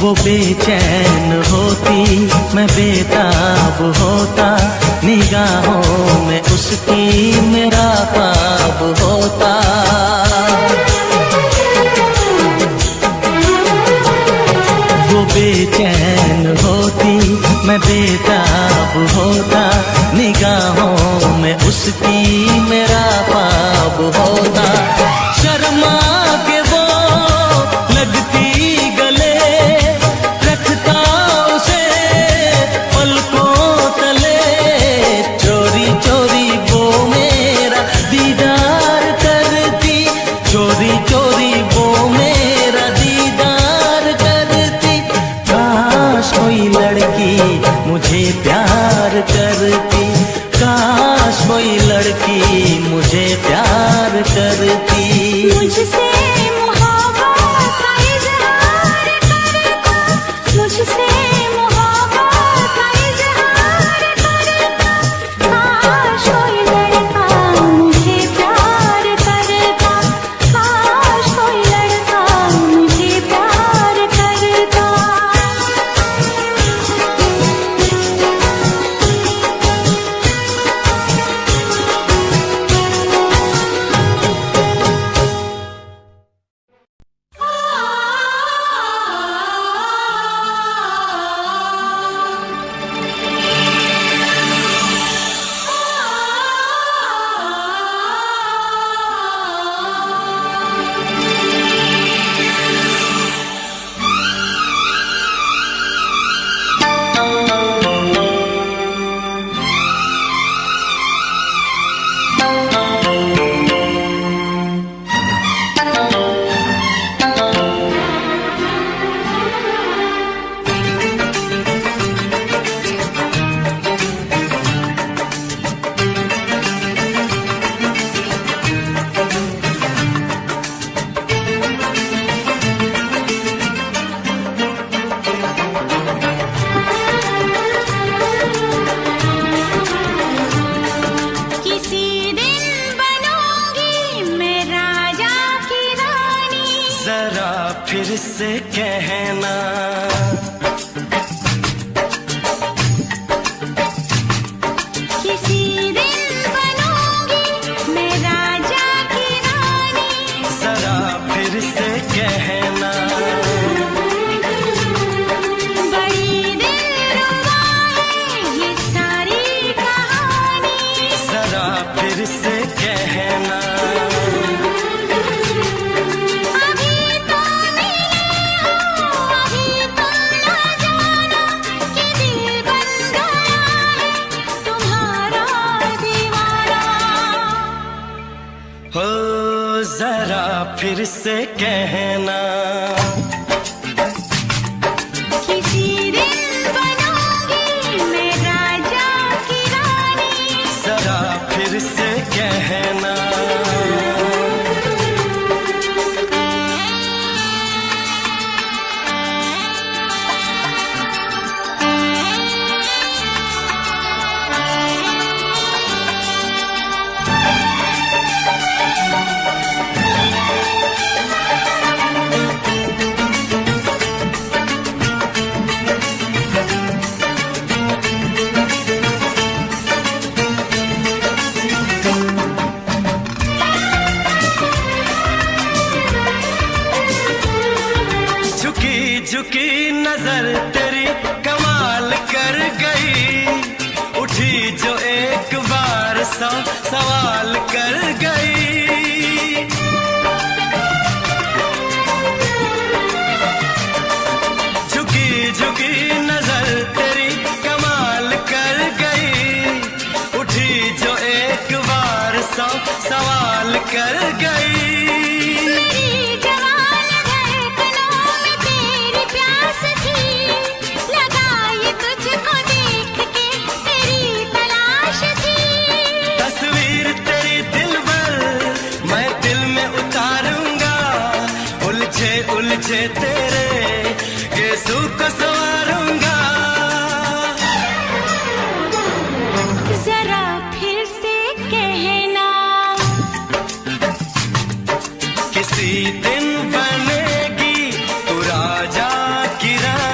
वो बेचैन होती, मैं बेताब होता, निगाहों में उसकी मेरा ख्वाब होता। वो बेचैन होती, मैं बेताब होता, निगाहों में उसकी मेरा ख्वाब होता। शर्मा के वो लगती गले, रखता उसे पलकों तले, चोरी चोरी वो मेरा दीदार करती, चोरी चोरी वो मेरा दीदार करती। काश कोई लड़की मुझे प्यार करती, काश कोई लड़की मुझे प्यार करती। मुझसे मोहब्बत का इज़हार करता, मुझसे मोहब्बत का इज़हार करता। काश कोई लड़का मुझे प्यार करता, काश कोई लड़का मुझे प्यार करता। फिर से कहना, किसी दिन बनूंगी मैं राजा की रानी। जरा फिर से कहना, बड़ी दिलरुबा है ये सारी कहानी। जरा फिर से कहना, हो जरा फिर से कहना, किसी दिन बनूंगी मैं राजा की रानी। जरा फिर से कहना, झुकी नजर तेरी कमाल कर गई, उठी जो एक बार सौ सवाल कर गई। झुकी झुकी नजर तेरी कमाल कर गई, उठी जो एक बार सौ सवाल कर गई। उलझे तेरे गेसू को संवारूंगा, जरा फिर से कहना, किसी दिन बनेगी तू राजा की रानी।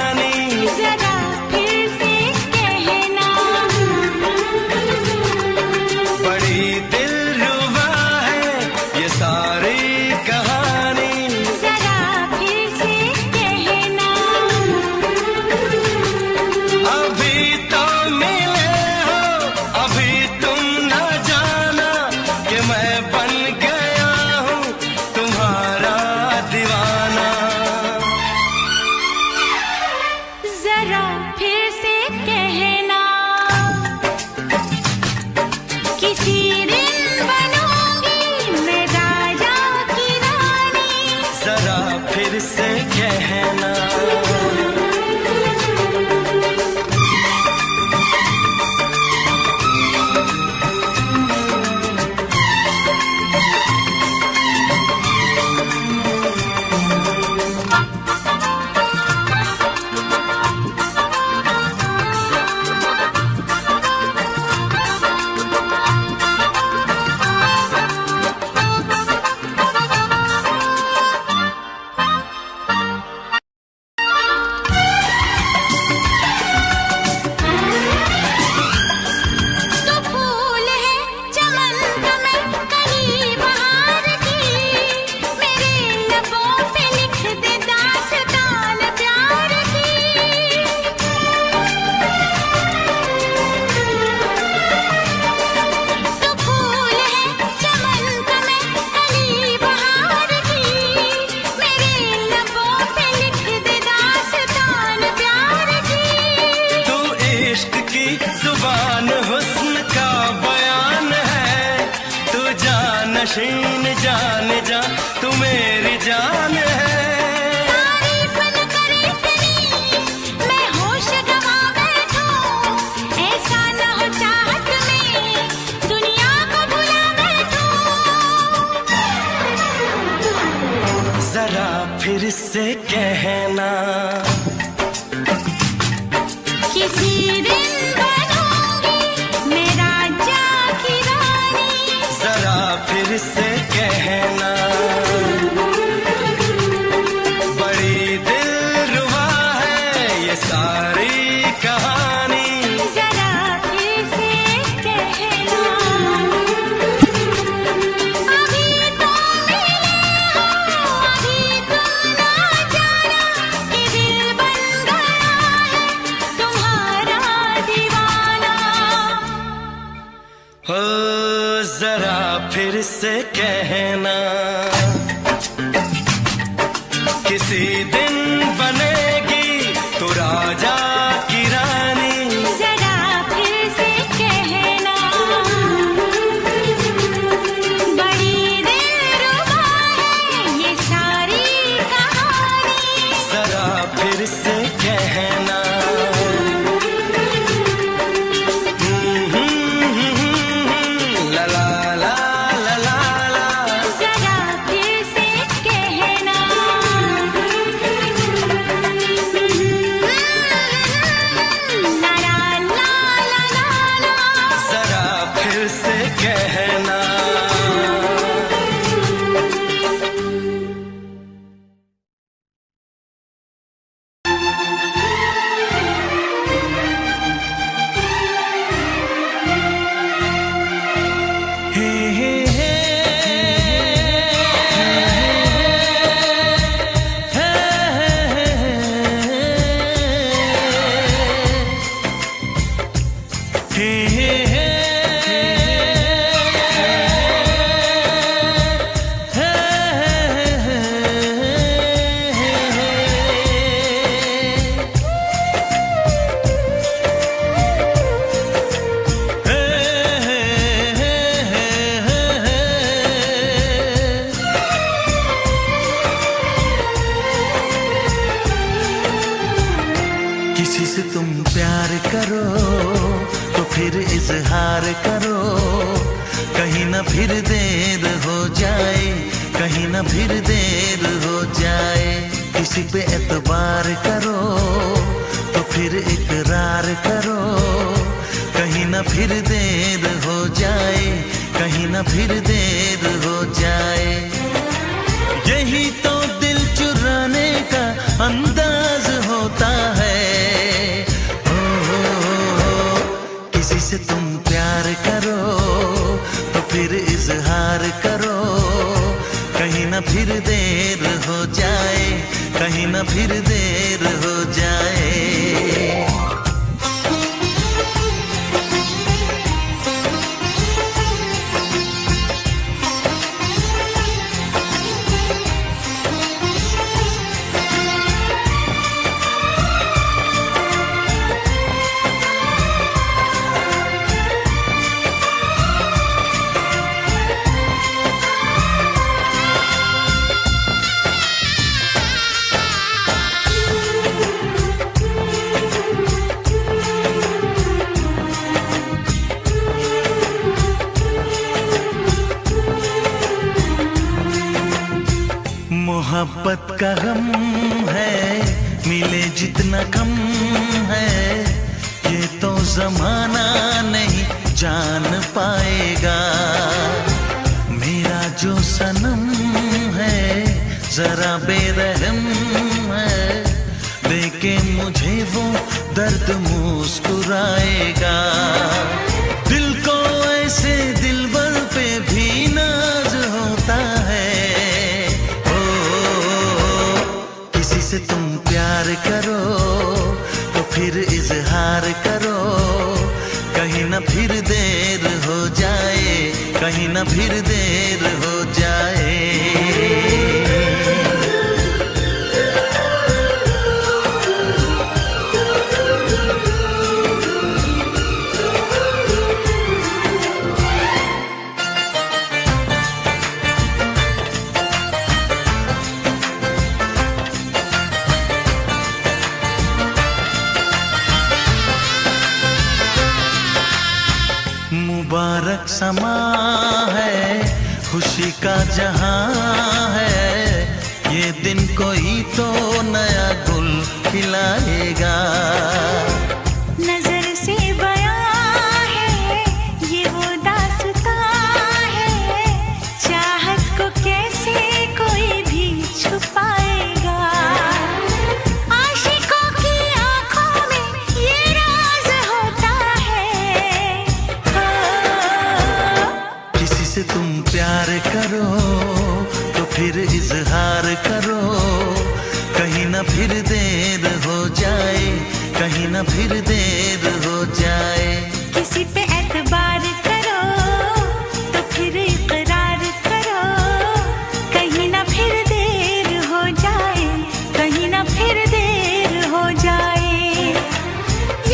नशीन जान जा तू मेरी जान है। तारीफ न करे तेरी मैं होश गवा बैठूं, ऐसा न हो चाहत में दुनिया को भुला बैठूं। जरा फिर से कहना किसी दिन बनूंगी मैं राजा की रानी। जरा फिर से कहना बड़ी दिलरुबा है ये सारी कहानी। जरा फिर से कहना अभी तो मिले हो, अभी तुम ना जाना कि दिल बन गया है तुम्हारा दीवाना। हो जरा फिर से कहना किसी दिन बनेगी तू राजा की रानी। जरा फिर से कहना बड़ी दिलरुबा है ये सारी कहानी। जरा फिर से कहना ला ला ला ला ला ला। जरा फिर से कहना ला ला ला ला ला ला। जरा फिर से कहना हे हे हे किसी से तुम प्यार करो तो फिर इजहार करो, कहीं ना फिर देर हो जाए, कहीं ना फिर देर हो जाए। किसी पे एतबार करो तो फिर इकरार करो, कहीं ना फिर देर हो जाए, कहीं ना फिर देर हो जाए। यही तो दिल चुराने का अंदाज होता है। किसी से तुम प्यार करो तो फिर इजहार करो, कहीं ना फिर देर हो जाए, कहीं ना फिर देर हो जाए। मोहब्बत का गम है मिले जितना कम है, ये तो जमाना नहीं जान पाएगा। मेरा जो सनम है जरा बेरहम है, देखे मुझे वो दर्द मुस्कुराएगा। दिल को ऐसे दिलबर पे भी नाज होता है। किसी से तुम प्यार करो तो फिर इजहार करो, कहीं ना फिर देर हो जाए, कहीं ना फिर देर हो जाए। समा है, खुशी का जहां है, ये दिन कोई तो नया गुल खिलाएगा। नजर से बयां है ये वो दास्तां है, चाहत को कैसे कोई भी छुपाएगा। आशिकों की आंखों में ये राज होता है। किसी से तुम प्यार करो तो फिर इजहार करो, कहीं ना फिर देर हो जाए, कहीं ना फिर देर हो जाए। किसी पे एतबार करो तो फिर इकरार करो, कहीं ना फिर देर हो जाए, कहीं ना फिर देर हो जाए।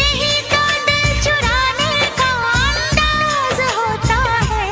यही तो दिल चुराने का अंदाज होता है।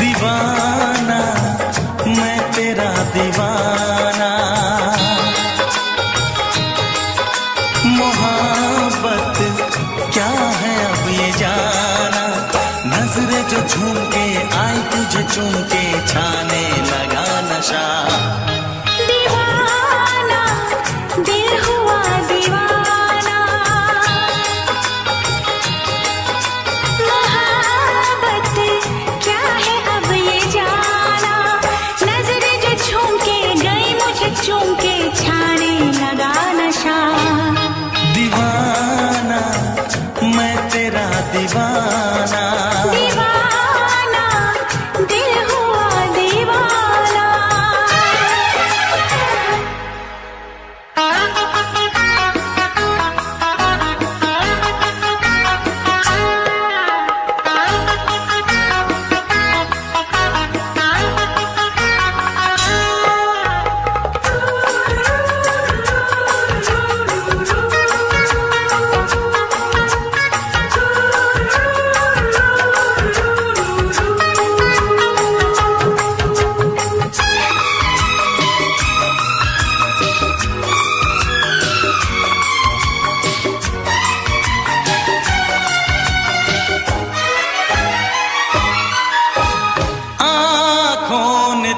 दीवाना मैं तेरा दीवाना, मोहब्बत क्या है अब ये जाना, नजरें जो झूम के आई तुझे चूम के छाने लगा नशा। दीवाना दिल हुआ दीवाना, मोहब्बत क्या है अब ये जाना, नजरें जो झूम के गई मुझे चूम के छाने लगा नशा। दीवाना मैं तेरा दीवाना, दीवाना दिल हुआ दीवाना।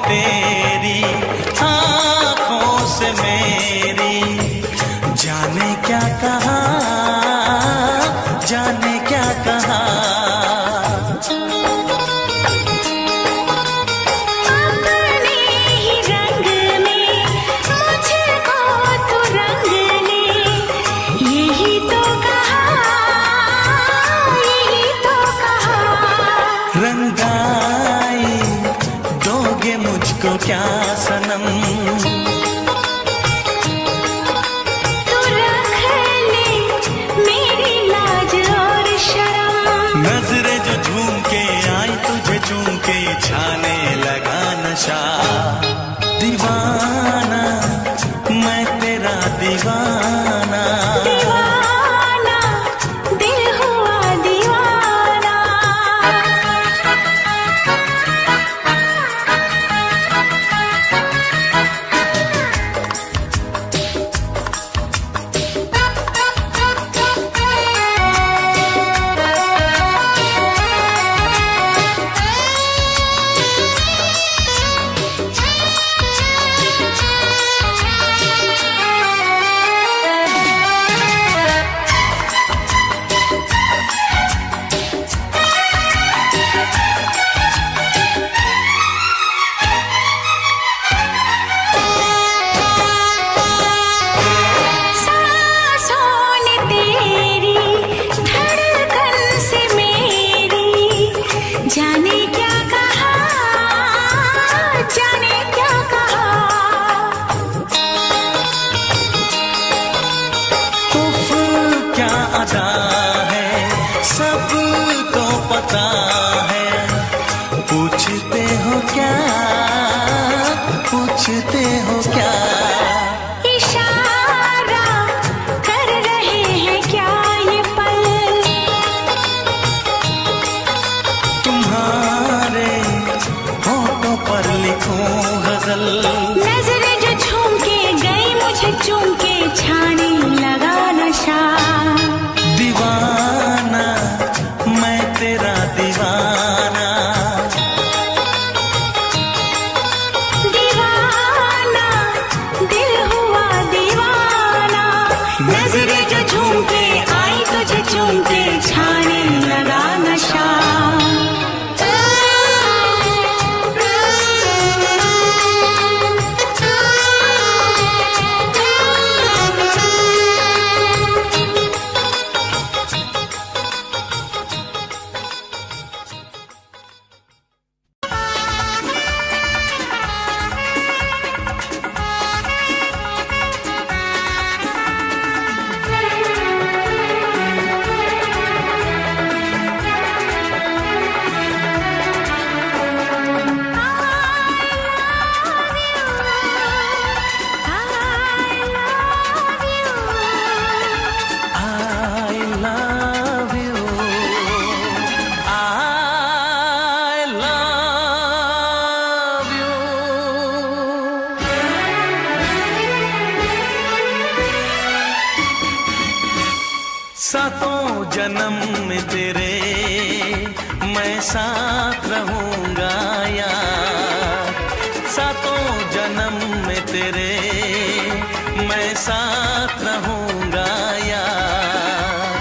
तेरी आँखों से मेरी जाने क्या कहा, जाने क्या कहा। अपने ही रंग में मुझको तो रंग ले, यही तो कहा, यही तो कहा। रंगाई दोगे मुझको क्या सनम, तू रख ले मेरी लाज और शर्म, नजरें जो झूम के आई तुझे चूम के छाने लगा नशा। दीवाना मैं तेरा दीवाना, दीवाना दिल हुआ दीवाना। जाने क्या कहा, जाने क्या कहा। उफ क्या अदा है सबको पता है, पूछते हो क्या, पूछते हो क्या। इशारा कर रहे हैं क्या ये पल, तुम्हारे होठों पर लिखूं गजल, नजरें जो झूम के गई मुझे चूम के छाने लगा नशा। दीवाना मैं तेरा दीवाना, दीवाना सातों जन्म में तेरे मैं साथ रहूंगा यार, सातों जन्म में तेरे मैं साथ रहूंगा यार।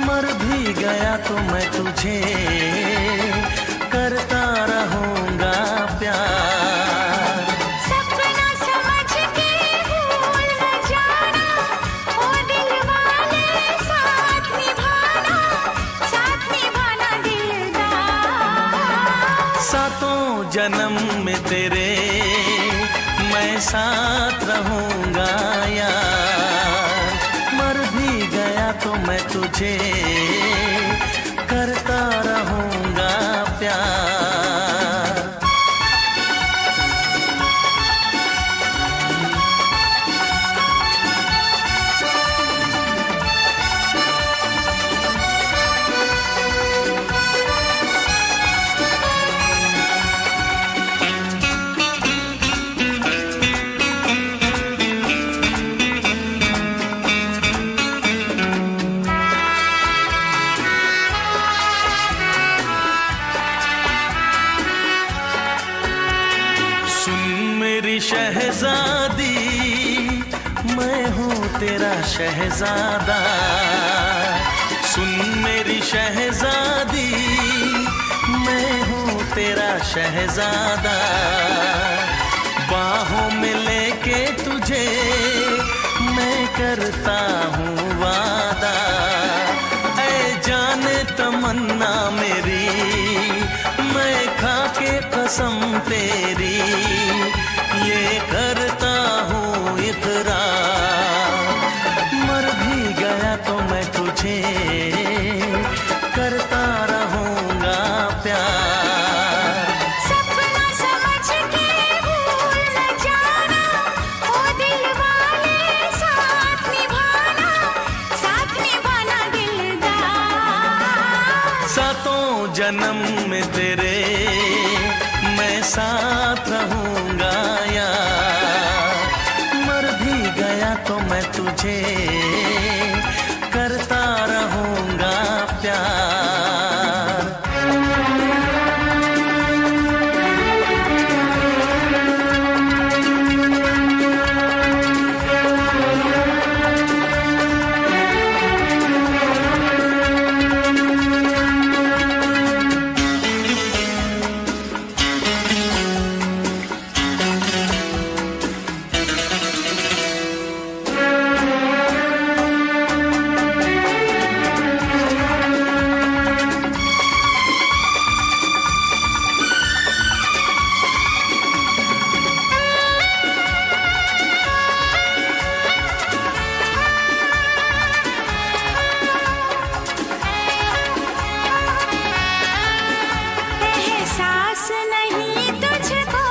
मर भी गया तो मैं तुझे करता रहूंगा प्यार। सपना समझ के भूल न जाना, ओ दिल वाले साथ निभाना दिलदार। सातों जन्म में तेरे मैं साथ रहूंगा यार, मर भी गया तो मैं तुझे करता रहूंगा प्यार। शहजादी मैं हूँ तेरा शहजादा, सुन मेरी शहजादी मैं हूँ तेरा शहजादा। बाहों में लेके तुझे मैं करता हूँ वादा, ऐ जाने तमन्ना मेरी मैं खा के कसम तेरी ये करता हूँ इकरार। मर भी गया तो मैं तुझे करता रहूंगा प्यार। सपना समझ के भूल न जाना, ओ दिल वाले साथ निभाना दिलदार। सातों जन्म में तेरे मैं साथ रहूंगा यार, मर भी गया तो मैं तुझे करता रहूंगा प्यार। एहसास नहीं तुझको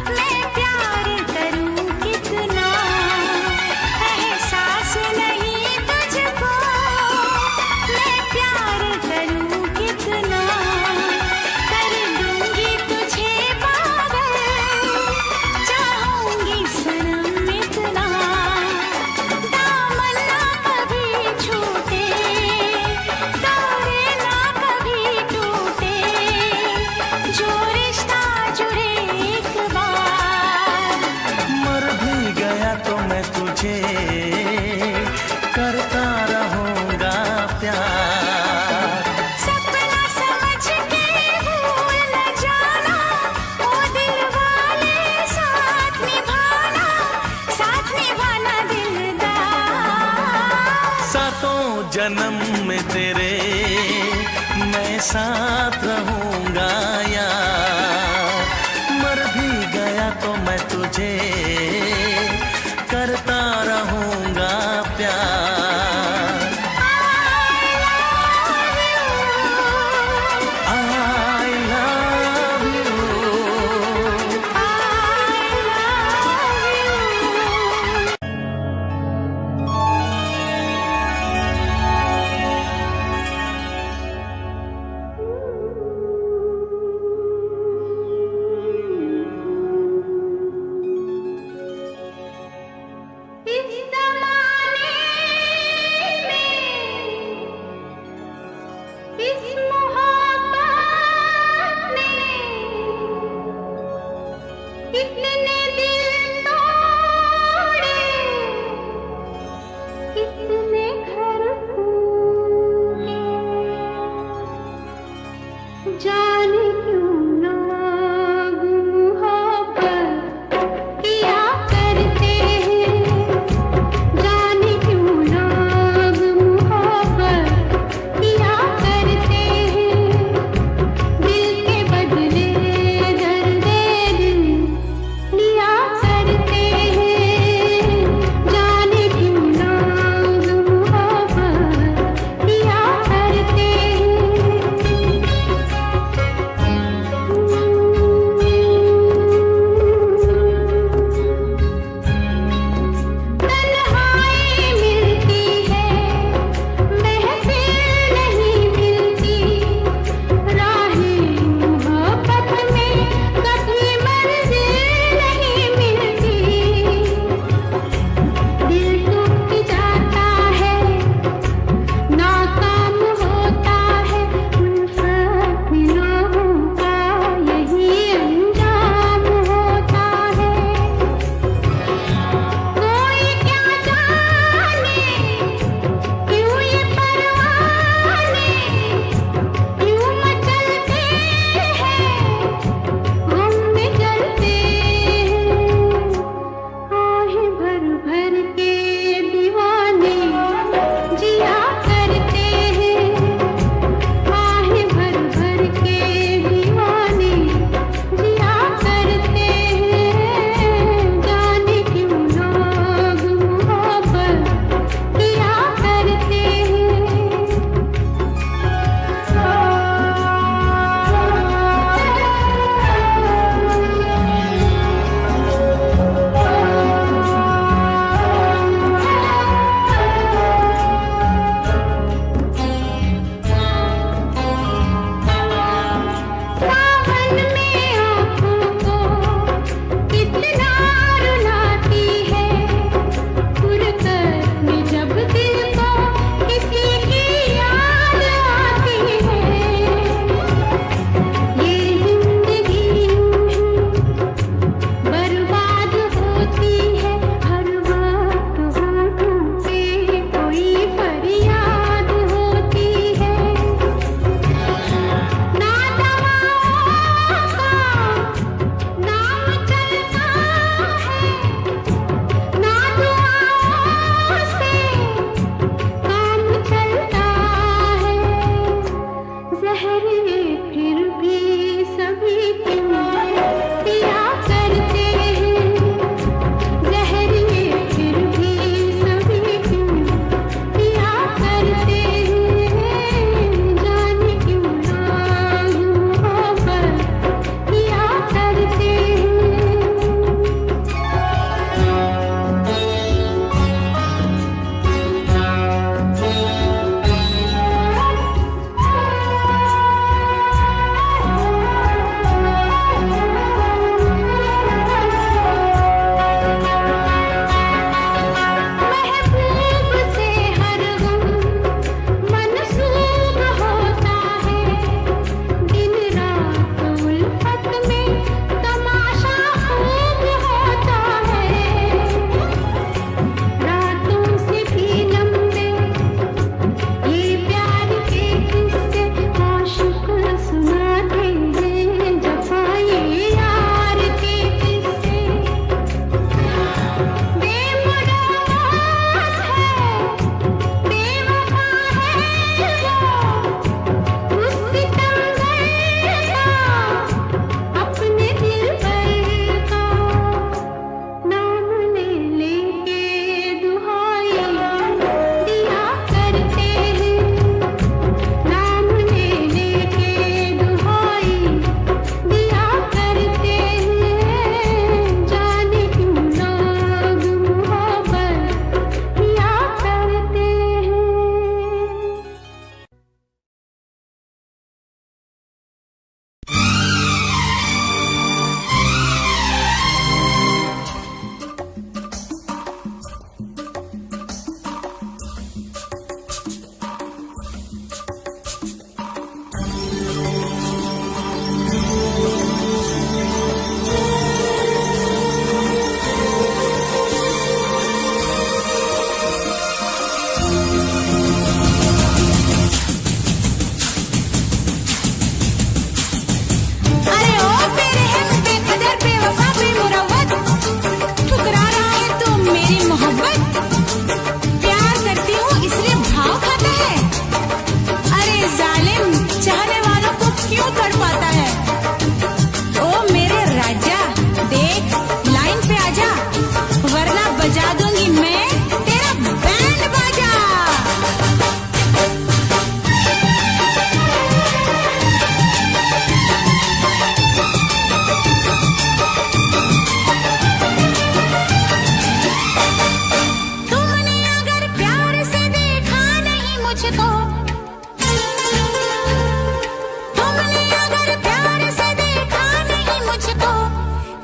मैं प्यार करूं कितना, एहसास नहीं तुझको मैं प्यार करूं कितना। कर दूंगी तुझे पागल, चाहूंगी सनम इतना। दामन ना कभी छूटे, तारे ना कभी टूटे, जो रिश्ता जुड़े एक बार। मर भी गया तो मैं तुझे करता रहूंगा प्यार। सपना समझ के भूल न जाना, ओ दिल वाले साथ निभाना दिलदार। सातों जन्म में तेरे मैं साथ रहूंगा यार, मर भी गया तो मैं तुझे करता रहूंगा प्यार। I love you।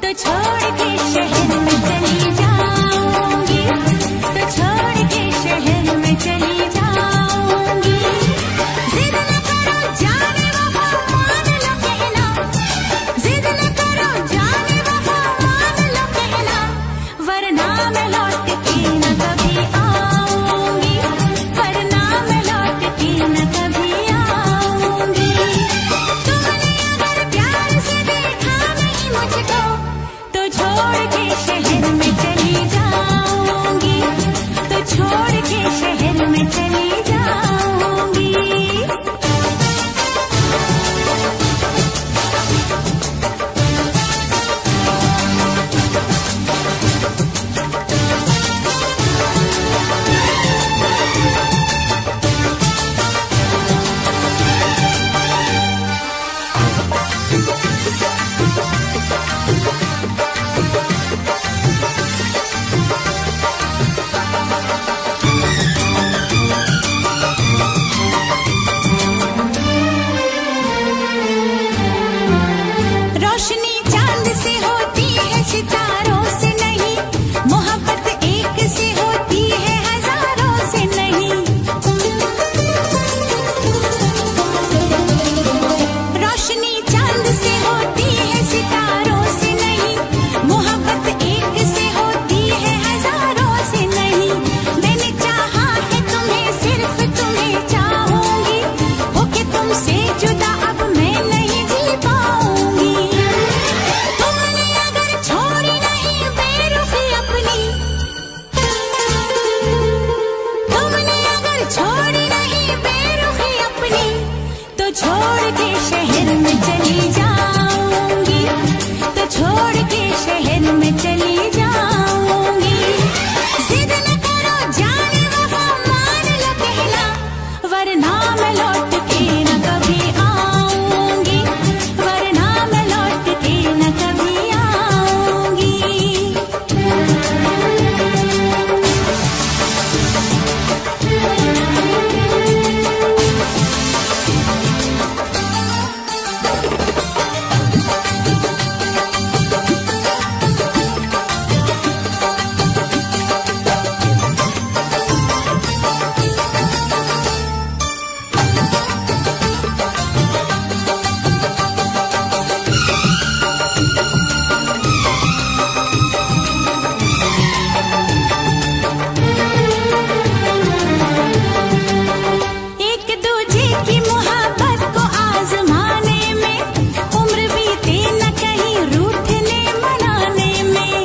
तो छोड़ के शहर में चली जाऊंगी, तो छोड़ के शहर में चली जाऊंगी। जिद न करो जाने वफा मान लो कहना, जिद न करो जाने वफा मान लो कहना, वरना मैं लौट के न कभी आऊंगी, वरना मैं लौट के न कभी आऊंगी। तुमने अगर प्यार से देखा नहीं मुझको, तो छोड़ के शहर में चली जाऊंगी, तो छोड़ के शहर में चली जाऊंगी। रोशनी चांद से होती है सितारों से नहीं, मोहब्बत एक से होती है हजारों से नहीं। रोशनी चांद से होती है सितारों से नहीं, मोहब्बत एक से होती है हजारों से नहीं। मैंने चाहा है तुम्हें, सिर्फ तुम्हें चाहूंगी, होके तुमसे जुदा अब मैं नहीं जी पाऊंगी। तुमने अगर छोड़ी नहीं बेरुखी अपनी, तुमने अगर छोड़ी नहीं बेरुखी अपनी, तो छोड़ के शहर में चली जाऊंगी, तो छोड़ के शहर में चली जाऊंगी। जिद न करो जाने वफा मान लो कहना, वरना मैं लौट के न कभी आऊंगी, वरना मैं लौट के न कभी आऊंगी। एक दूजे की मोहब्बत को आजमाने में, उम्र बीते न कहीं रूठने मनाने में।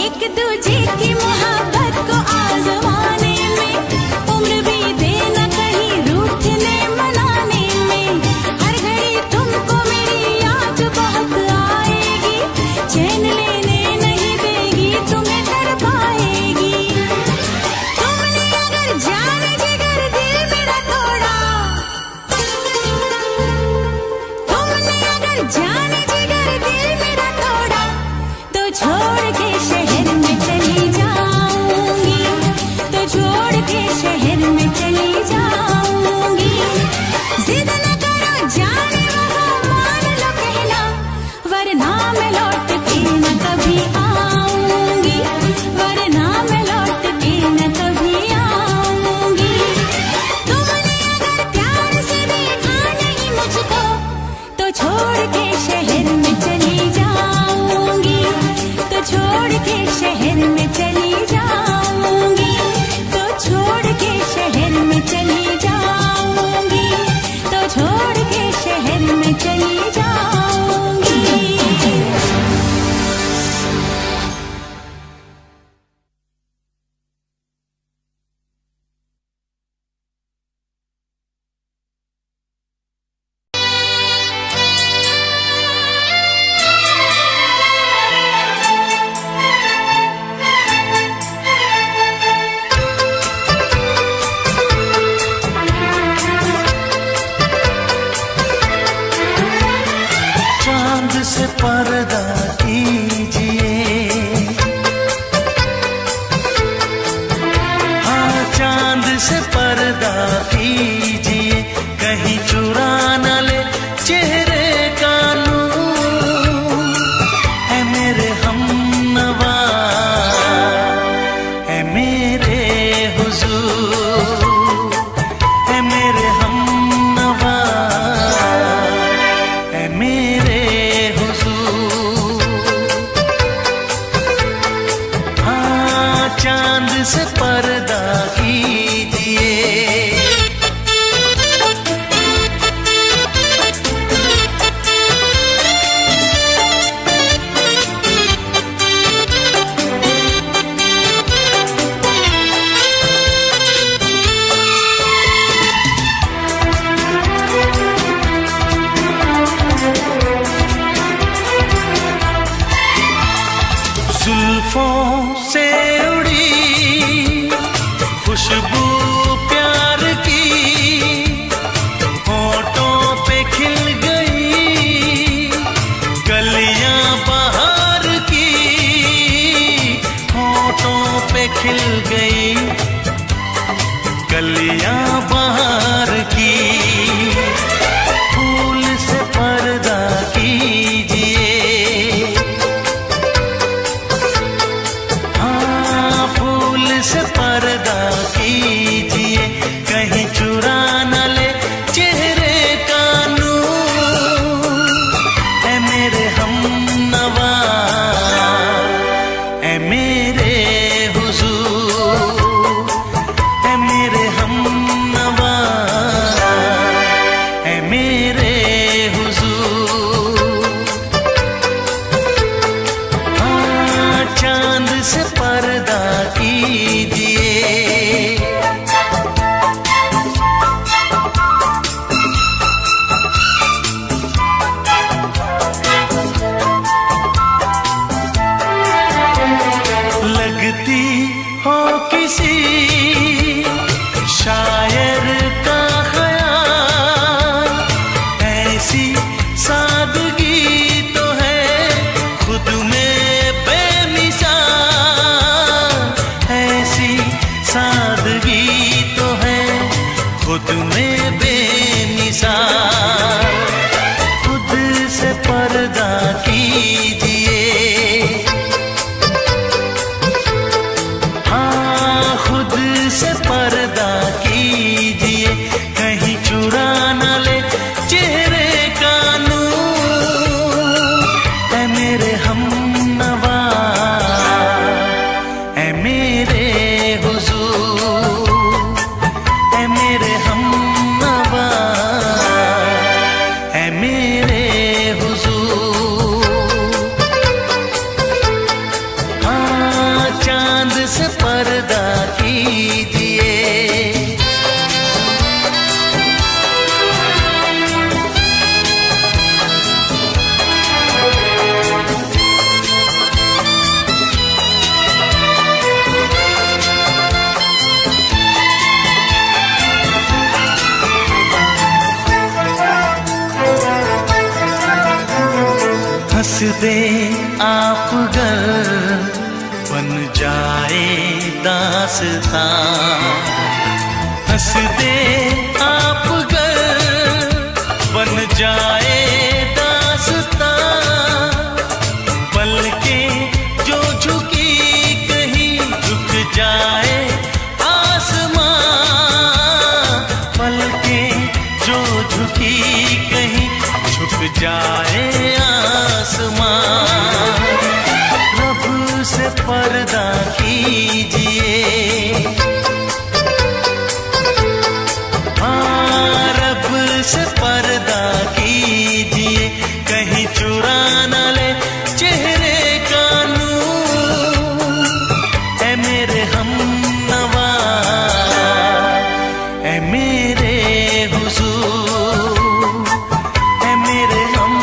एक दूजे की मोहब्बत को आजमाने में, उम्र बीते न कहीं रूठने मनाने में। हर घड़ी तुमको मेरी याद बहुत आएगी, चैन लेने नहीं देगी तुम्हें कर पाएगी। तुमने अगर जाने जिगर दिल मेरा तोड़ा, तुमने अगर जाने जिगर दिल मेरा तोड़ा, तो छोड़ के शहर में चली जाऊंगी, तो छोड़ के शहर में चली जाऊंगी। जिद न करो जाने वफा मान लो कहना, वरना मैं लौट के न कभी आऊंगी, वरना मैं लौट के न कभी आऊंगी। तुमने अगर प्यार से देखा नहीं मुझको, तो छोड़ के शहर में चली जाऊंगी, तो छोड़ के शहर में चली जाऊंगी, तो छोड़ के शहर में चली जाऊंगी, तो छोड़ के शहर में चली जाऊंगी। से पर्दा कीजिए, हाँ चांद से पर्दा कीजिए, कहीं चुरा न ले चेहरे का नूर, है मेरे हमनवा, है मेरे हुजूर, है मेरे हमनवा, है मेरे हुजूर। हाँ, चांद से पर्दा कीजिए, जुल्फों से उड़ी खुशबू प्यार की, होठों पे खिल गई कलियां बहार की, होठों पे खिल गई कलियां बहार की। फूल से पर्दा कीजिए, से पर्दा कीजिए, कहीं चुरा न ले चेहरे का नूर, है मेरे हमनवा, है मेरे हुजूर, है मेरे हमनवा, है मेरे हुजूर। हाँ, चांद से पर्दा कीजिए, लगती हो किसी शायर का ख्याल, ऐसी सादगी तो है खुद में बेमिसाल, ऐसी सादगी तो है खुद में बेमिसाल। खुद से पर्दा कीजिए, हाँ, खुद से पर्दा कीजिए, कहीं चुरा न ले चेहरे का नूर, है मेरे हमनवा, है मेरे हुजूर, है मेरे हमनवा, है मेरे हुजूर। हाँ, चांद से पर्दा कीजिए, हंस दे आप गर बन जाए दास्तां, हंस दे आप गर बन जाए दास्तां, पलकें जो झुकी कहीं झुक जाए आसमां, पलकें जो झुकी कहीं झुक जाए आसमां। रब से पर्दा कीजिए, हाँ, रब से पर्दा कीजिए, कहीं चुरा न ले चेहरे का नूर, है मेरे हमनवा, है मेरे हुजूर, है मेरे हम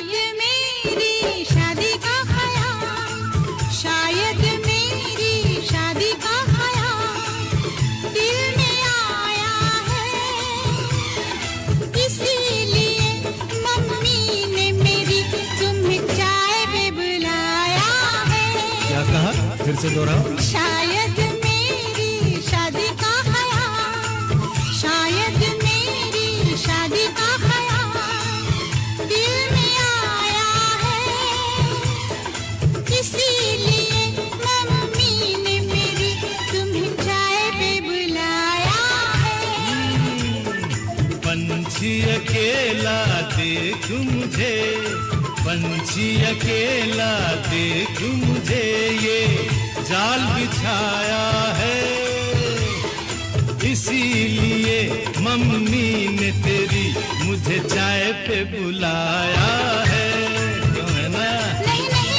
शायद मेरी शादी का ख्याल, शायद मेरी शादी का ख्याल दिल में आया है, इसीलिए मम्मी ने मेरी तुम्हें चाय पे बुलाया है। क्या कहा, फिर से दोहराओ। शायद मेरी शादी का ख्याल, शायद मेरी शादी का ख्याल दिल में आया है, इसीलिए मम्मी ने मेरी तुम्हें चाय पे बुलाया है। पंछी अकेला देख मुझे, पंछी अकेला देख मुझे, ये जाल बिछाया है, इसीलिए मम्मी ने तेरी मुझे चाय पे बुलाया है। क्यों है ना? नहीं नहीं,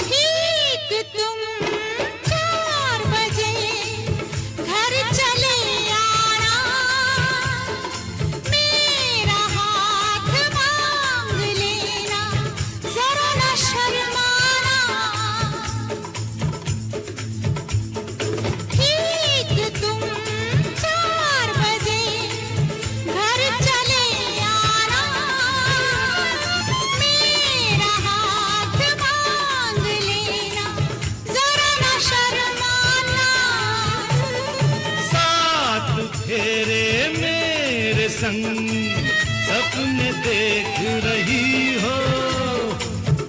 ठीक तुम 4 बजे घर चले आना, मेरा हाथ मांग लेना, जरा न शर्माना। ठीक तुम 4 बजे घर चले आना, मेरा हाथ मांग लेना, जरा न शर्माना। साथ फेरे मेरे संग सपने देख रही हो,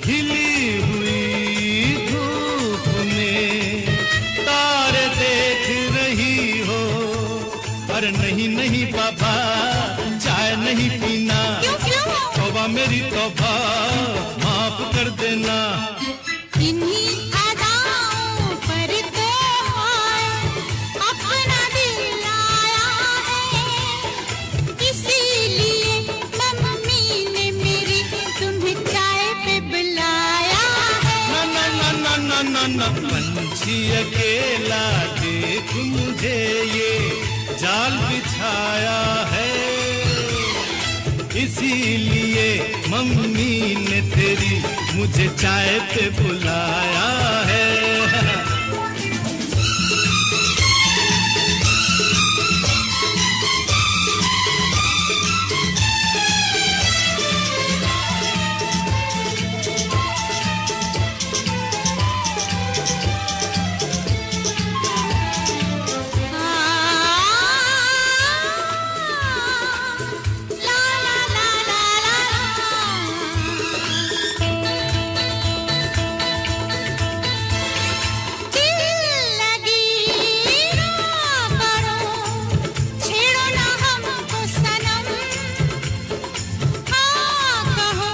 खिली हुई धूप में तारे देख रही हो। अरे नहीं नहीं बाबा, चाय नहीं पीना, क्यों क्यों? तौबा मेरी तौबा, माफ कर देना। इन्हीं अदाओं पर तो हाय अपना दिल आया है, इसीलिए मम्मी ने मेरी तुम्हें चाय पे बुलाया है। ना ना ना ना ना ना, पंछी अकेला देख मुझे, ये जाल बिछाया है, इसीलिए मम्मी ने तेरी मुझे चाय पे बुलाया है। ला ला ला ला ला, दिल लगी ना करो, छेड़ो ना हमको सनम, हाँ कहो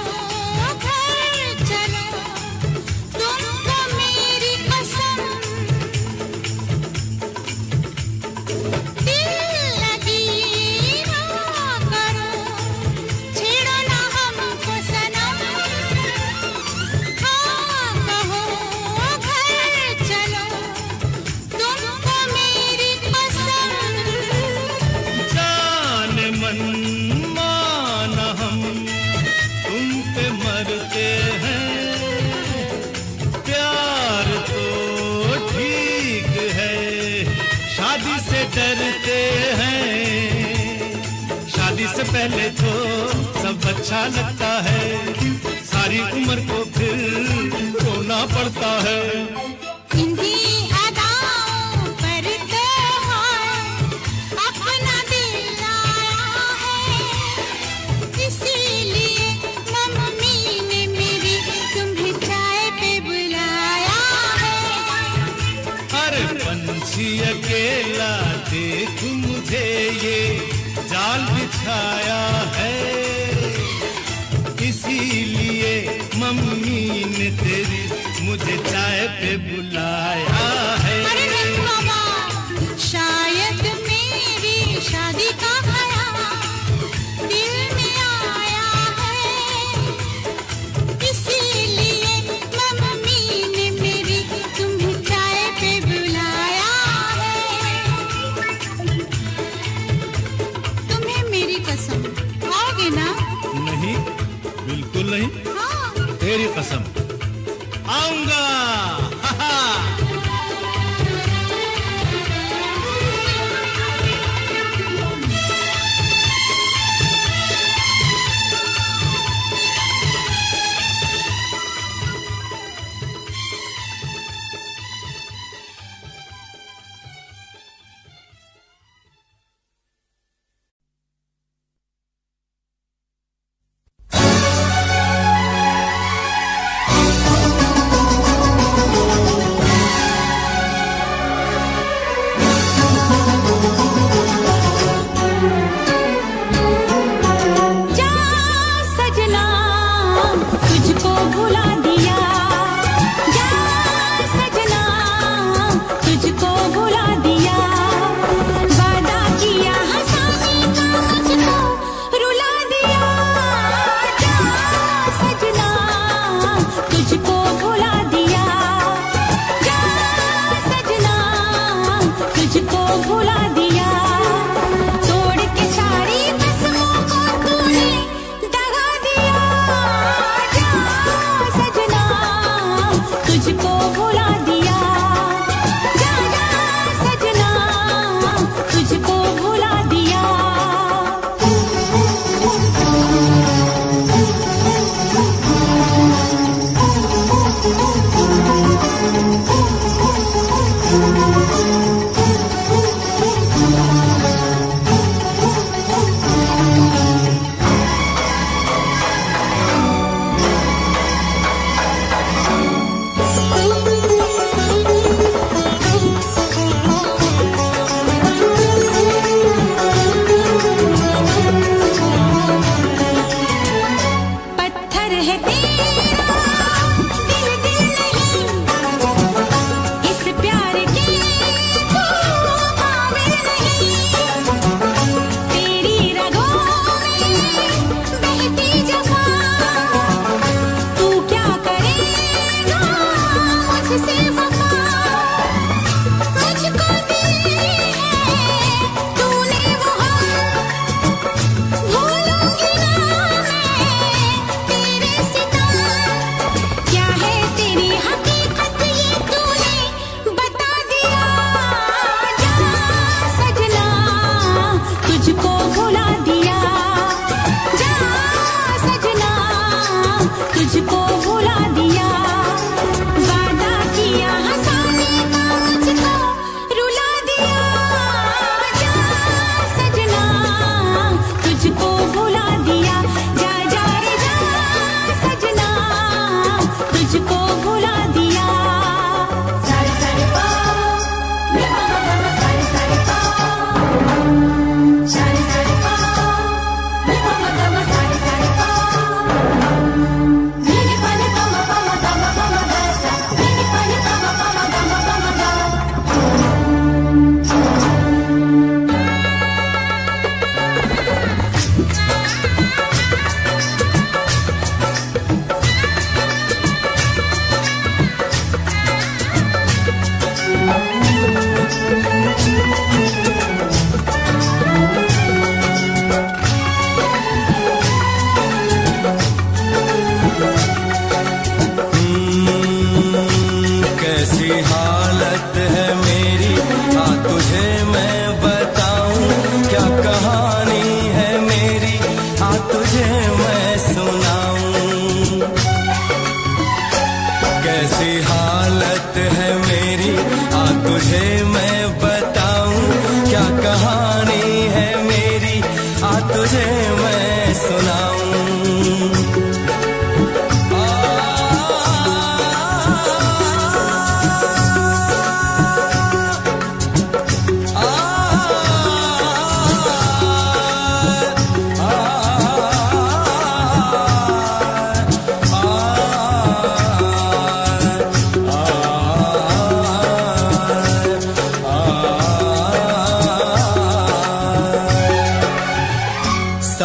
घर चलो, तुमको मेरी कसम। दिल लगी ना करो, छेड़ो ना हमको सनम, हाँ कहो घर चलो, तुमको मेरी कसम। जान मन माना हम तुम पे मरते हैं, प्यार तो ठीक है, शादी से डरते हैं। शादी से पहले तो सब अच्छा लगता है, सारी उम्र को फिर रोना पड़ता है। इन्हीं अदाओं पर तो हाय अपना दिल आया है, इसीलिए मम्मी ने मेरी तुम्हें चाय पे बुलाया है। अरे पंछी अकेला देख जाल बिछाया है, इसीलिए मम्मी ने तेरी मुझे चाय पे बुलाया है। अरे नहीं बाबा, शायद मेरी शादी का ख्याल दिल में आया है, इसीलिए मम्मी ने मेरी तुम्हें चाय पे बुलाया है। तुम्हें मेरी कसम खाओगे ना? नहीं, बिल्कुल नहीं। हाँ। तेरी कसम आऊंगा।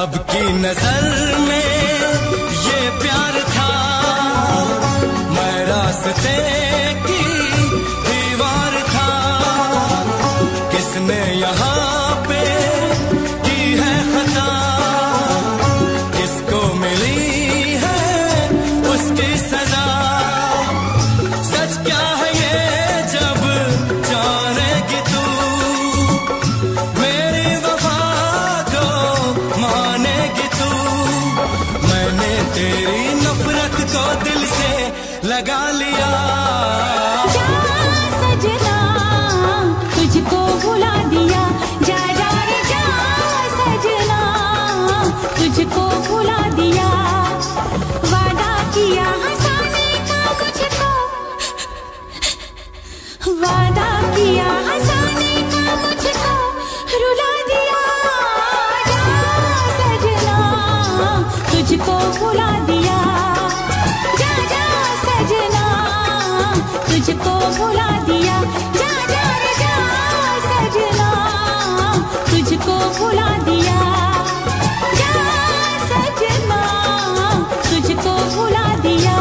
सबकी नजर में ये प्यार था, मैं रास्ते की दीवार था। किसने यहाँ पे की है खता, किसको मिली है उसकी सजा। सच क्या है ये जब जानेगी तू, मेरी वफा को मानेगी तू। मैंने तेरी नफरत को दिल से लगा लिया। जा सजना तुझको भुला दिया, जा जा रे जा सजना तुझको भुला दिया। वादा किया हंसाने का मुझको, वादा किया हंसाने का मुझको रुला दिया। जा सजना तुझको भुला दिया, जा जा सजना तुझको भुला दिया। जा जा रे जा सजना तुझको भुला दिया, जा सजना तुझको भुला दिया।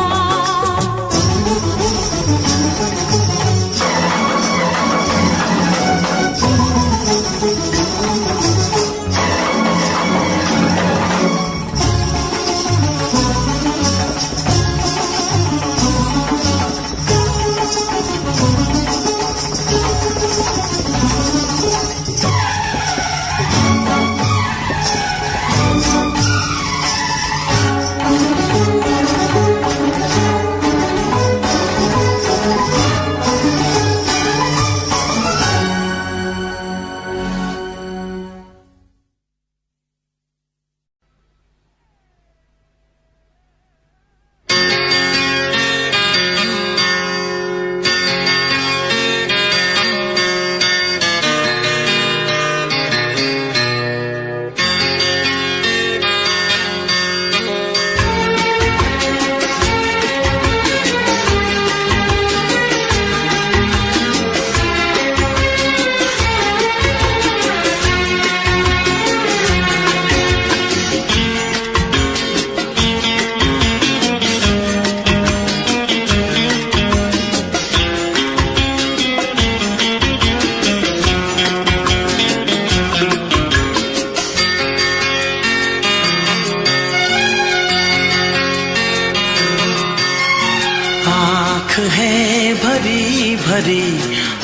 है भरी भरी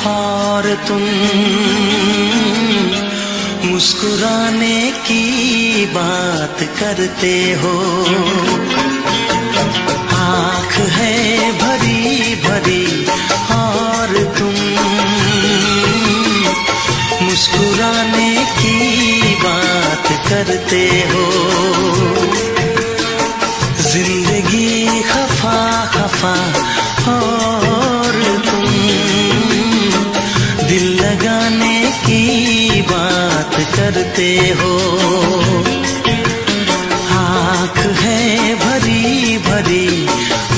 और तुम मुस्कुराने की बात करते हो। आँख है भरी भरी और तुम मुस्कुराने की बात करते हो। जिंदगी खफा खफा और तुम दिल लगाने की बात करते हो। आँख है भरी भरी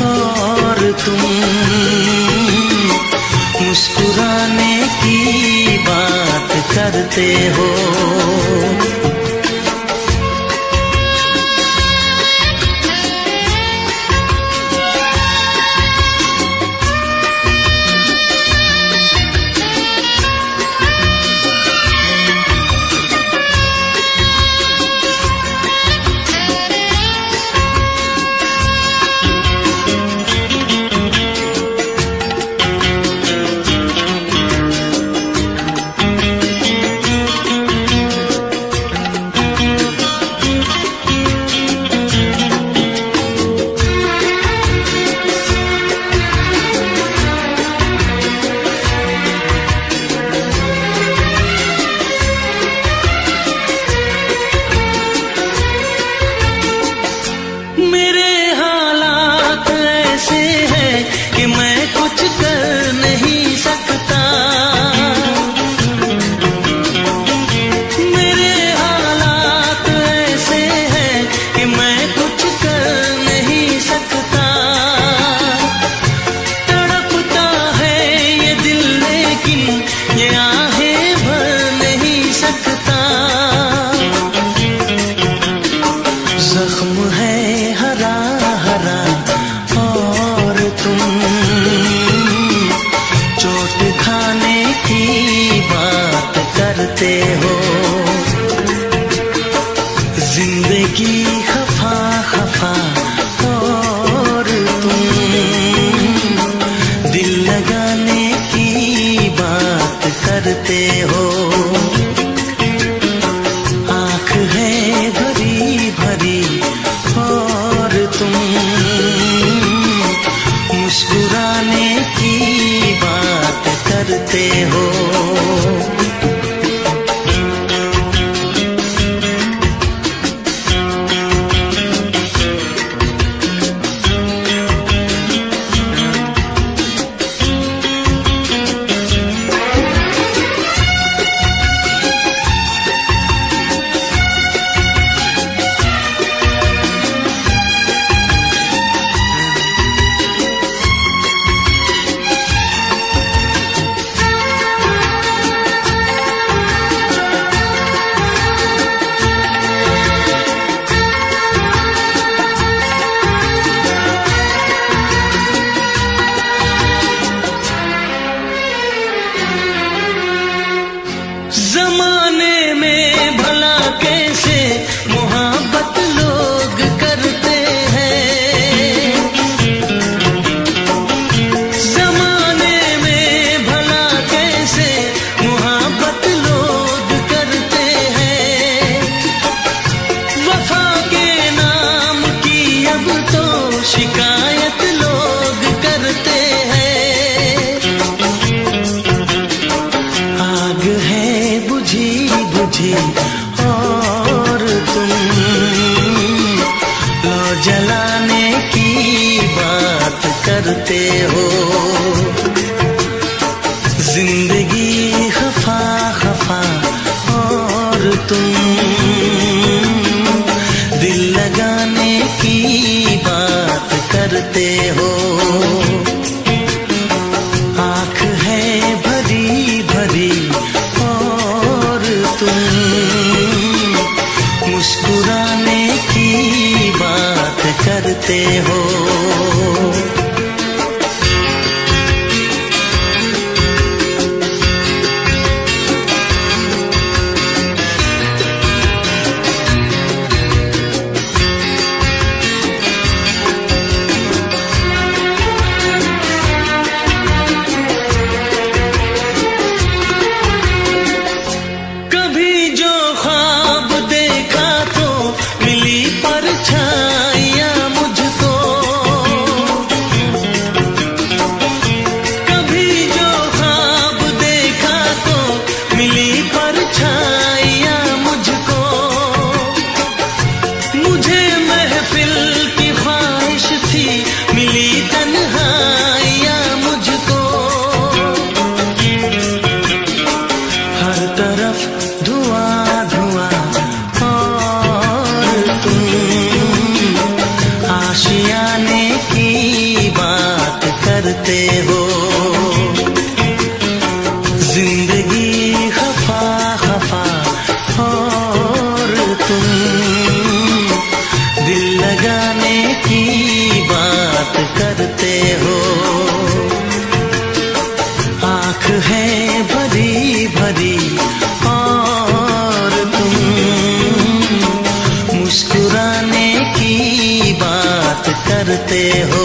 और तुम मुस्कुराने की बात करते हो। शिकायत लोग करते हैं। आग है बुझी बुझी और तुम लो जलाने की बात करते हो। जिंदगी खफा खफा और तुम दिल लगाने की बात करते हो। आँख है भरी भरी और तुम मुस्कुराने की बात करते हो। करते हो। जिंदगी खफा खफा और तुम दिल लगाने की बात करते हो। आँख है भरी भरी और तुम मुस्कुराने की बात करते हो।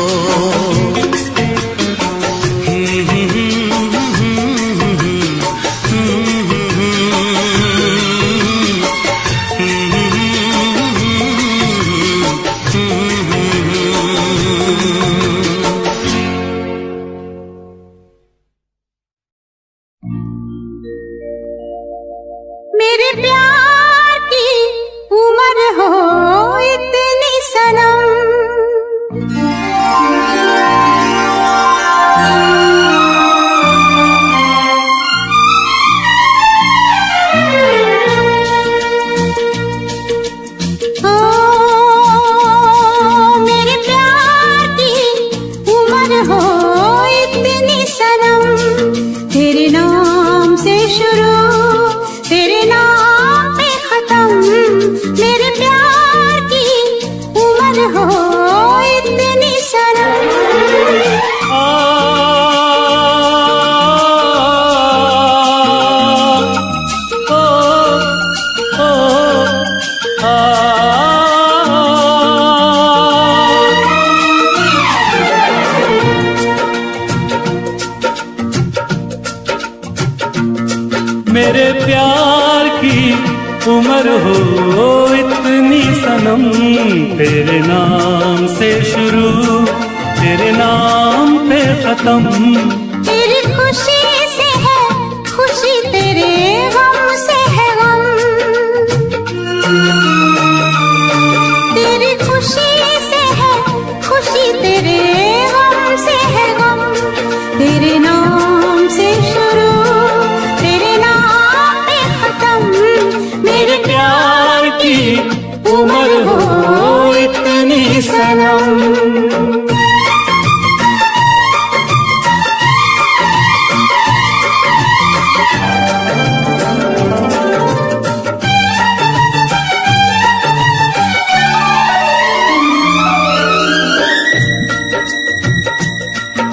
मेरे प्यार की उम्र हो इतनी सनम, ओ मेरे प्यार की उम्र हो इतनी सनम। तेरे नाम से शुरू तेरे नाम पे खत्म, मेरे प्यार की उम्र हो इतनी सनम। मेरे प्यार की उम्र हो इतनी सनम। तेरे नाम से शुरू तेरे नाम पे खत्म। तेरी खुशी से है खुशी, तेरे गम से है गम। तेरी खुशी से है खुशी, तेरे गम से है गम। तेरे नाम से शुरू तेरे नाम पे खत्म, मेरे प्यार की उम्र हो इतनी सनम।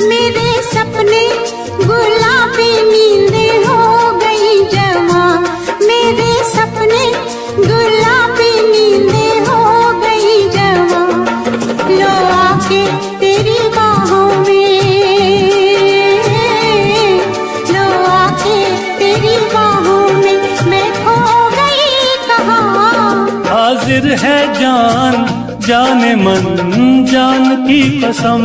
मेरे सपने गुलाबी नींदें हो गई जमा। मेरे सपने गुलाबी नींदें हो गई जमा। लो आके तेरी बाहों में, लो आके तेरी बाहों में मैं खो गई कहाँ। हाजिर है जान जाने मन जान की कसम,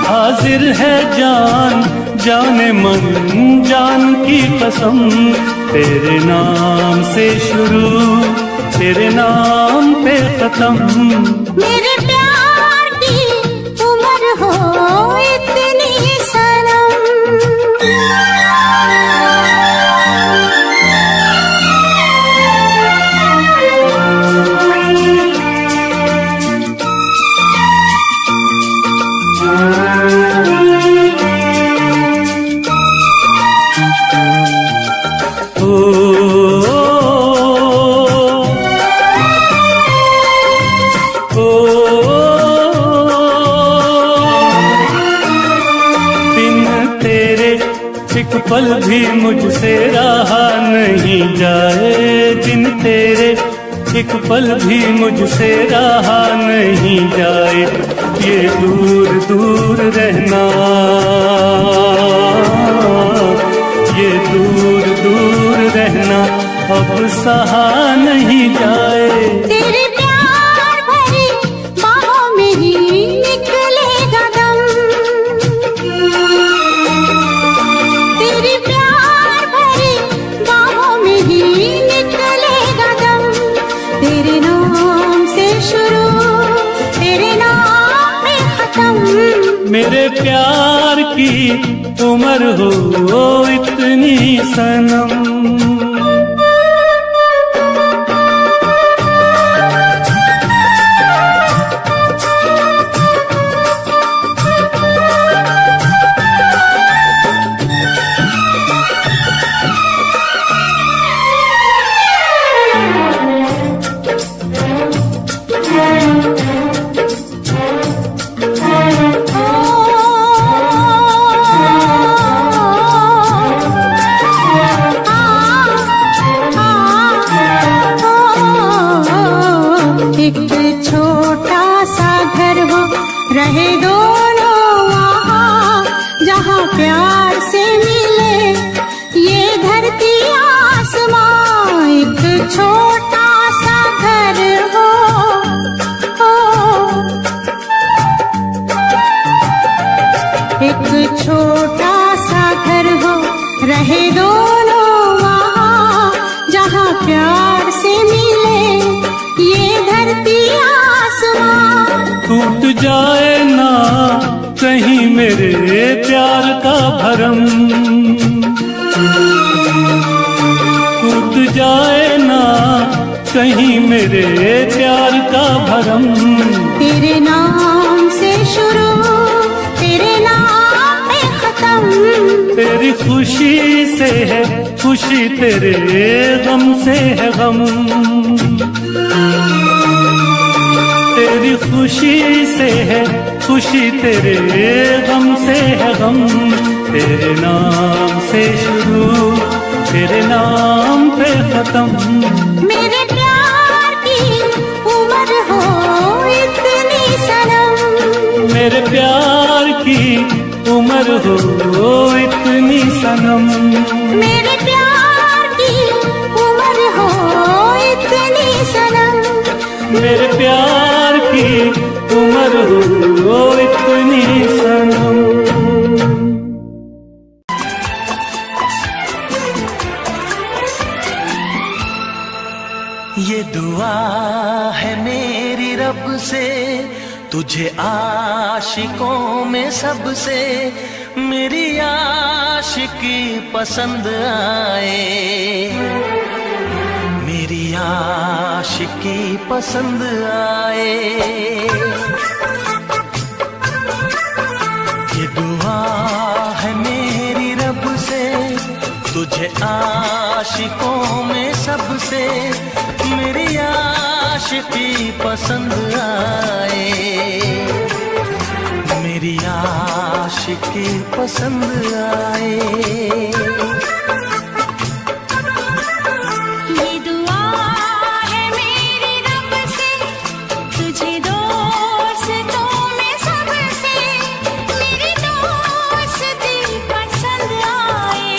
हाजिर है जान जाने मन जान की कसम, तेरे नाम से शुरू तेरे नाम पे खत्म। मेरे प्यार की उम्र हो इतनी सनम, एक पल भी मुझसे रहा नहीं जाए, दिन तेरे एक पल भी मुझसे रहा नहीं जाए, ये दूर दूर रहना, ये दूर दूर रहना अब सहा नहीं जाए। तेरे प्यार भरी बाहों में ही निकलेगा दम, तेरे प्यार भरी बाहों में ही निकलेगा दम, तेरे नाम से शुरू तेरे नाम पे खत्म। मेरे प्यार की उम्र हो इतनी सनम। रहे दोनों वहाँ जहाँ प्यार से मिले ये धरती आसमां, एक छोटा सा घर हो, एक छोटा सा घर हो, रहे दोनों वहाँ जहाँ प्यार से मिले ये धरती आसमां। टूट जाए ना कहीं मेरे प्यार का भरम, टूट जाए ना कहीं मेरे प्यार का भरम, तेरे नाम से शुरू तेरे नाम पे खत्म। तेरी खुशी से है खुशी तेरे गम से है गम, तेरी खुशी से है खुशी तेरे गम से है गम, तेरे नाम से शुरू तेरे नाम पे खत्म। मेरे प्यार की उम्र हो इतनी सनम, मेरे प्यार की उम्र हो इतनी सनम, मेरे प्यार की उम्र हो इतनी सनम, मेरे प्यार की उम्र हो इतनी सनम। ये दुआ है मेरी रब से तुझे आशिकों में सबसे मेरी आशिकी पसंद आए, मेरी आशिकी पसंद आए। ये दुआ है मेरी रब से तुझे आशिकों में सबसे मेरी आशिकी पसंद आए, मेरी आशिकी पसंद आए। ये दुआ है मेरी रब से तुझे दोस्तों में सबसे मेरी दोस्ती पसंद आए,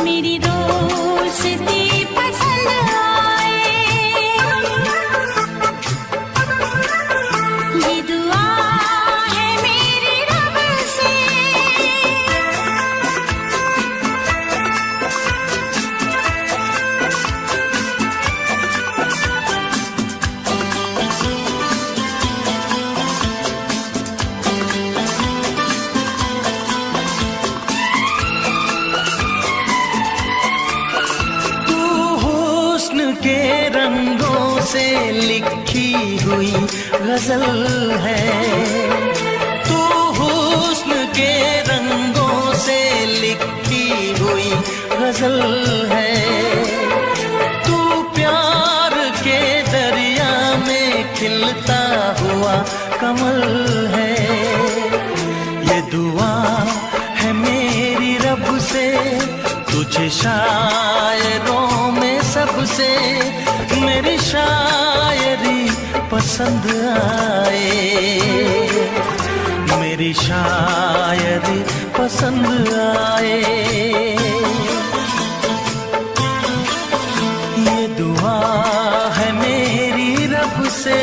मेरी दोस्ती पसंद से लिखी हुई गजल है। तू हुस्न के रंगों से लिखी हुई गजल है। तू प्यार के दरिया में खिलता हुआ कमल है। ये दुआ है मेरी रब से तुझे शायरों में सबसे मेरी शायरी पसंद आए। मेरी शायरी पसंद आए। ये दुआ है मेरी रब से।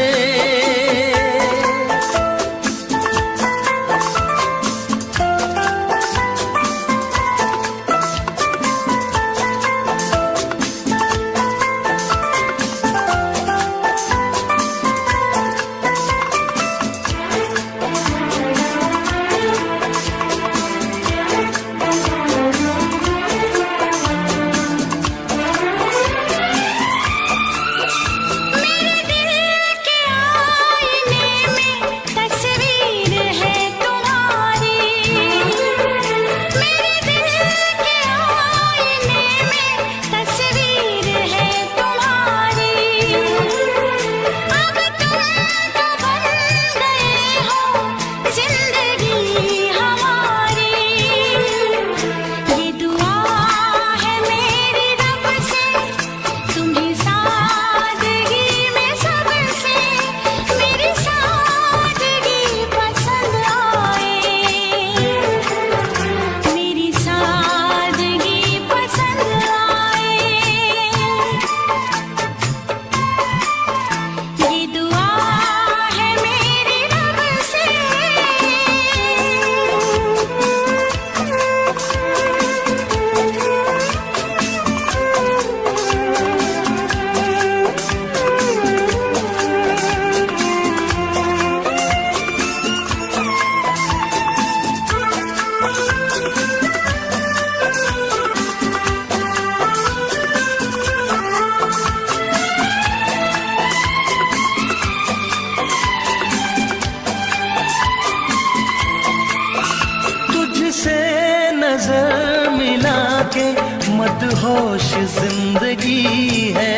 नजर मिला के मदहोश जिंदगी है।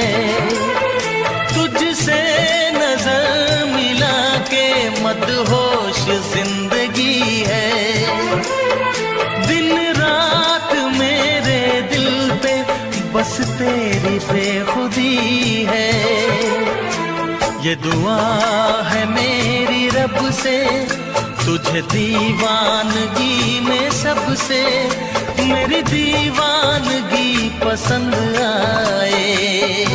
तुझसे नजर मिला के मदहोश जिंदगी है। दिन रात मेरे दिल पे बस तेरी बेखुदी है। ये दुआ है मेरी रब से तुझे दीवानगी में सबसे मेरी दीवानगी पसंद आए।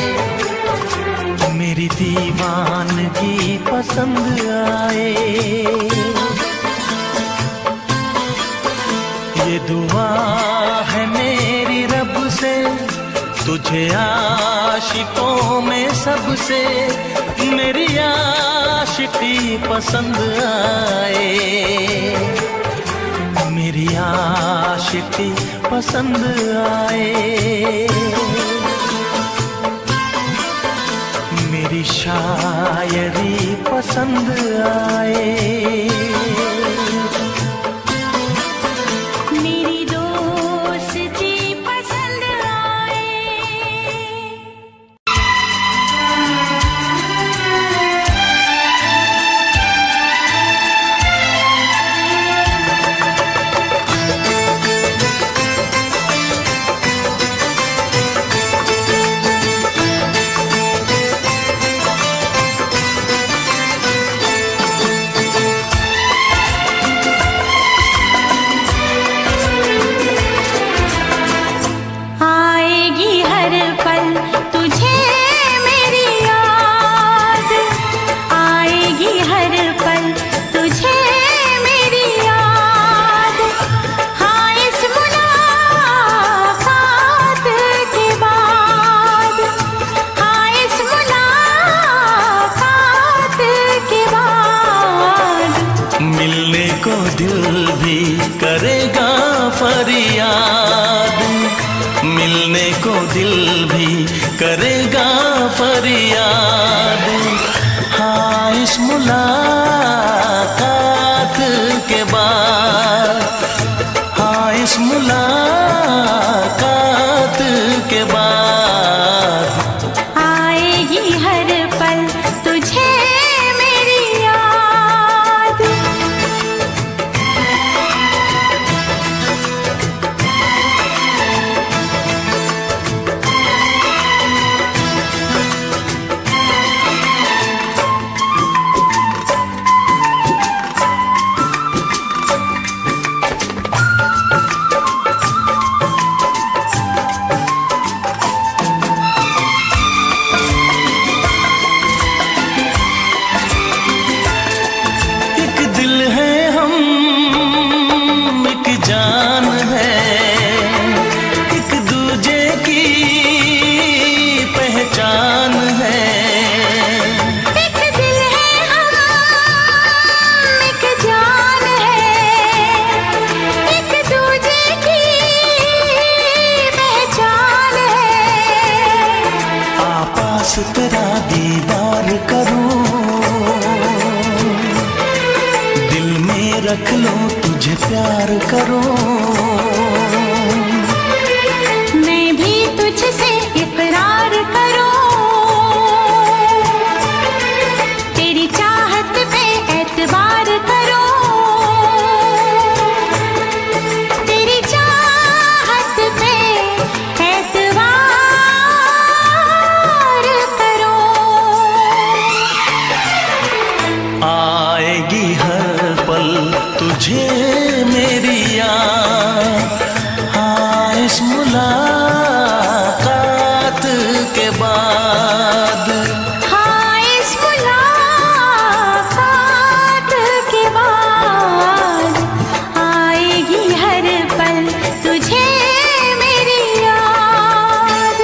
मेरी दीवानगी पसंद आए। ये दुआ है मेरी रब से तुझे आशिकों में सबसे मेरी आशिकी पसंद आए। मेरी आशिकी पसंद आए। मेरी शायरी पसंद आए। मेरी दोस्ती पसंद आए। के बाद आएगी हर पल तुझे मेरी याद। एक दिल है हम, एक जान है, एक दूजे की पहचान है। एक दिल है हम, एक जान है, एक दूजे की पहचान है। आपास तेरा दीदार करूं, दिल में रख लूं तुझे प्यार करूं। मैं भी तुझसे इकरार करूं, तेरी चाहत पे एतबार करूं, तेरी चाहत पे एतबार करूं। आएगी हर पल तुझे मेरी याद, हाँ इस मुलाकात के बाद। हाँ इस मुलाकात के बाद आएगी हर पल तुझे मेरी याद।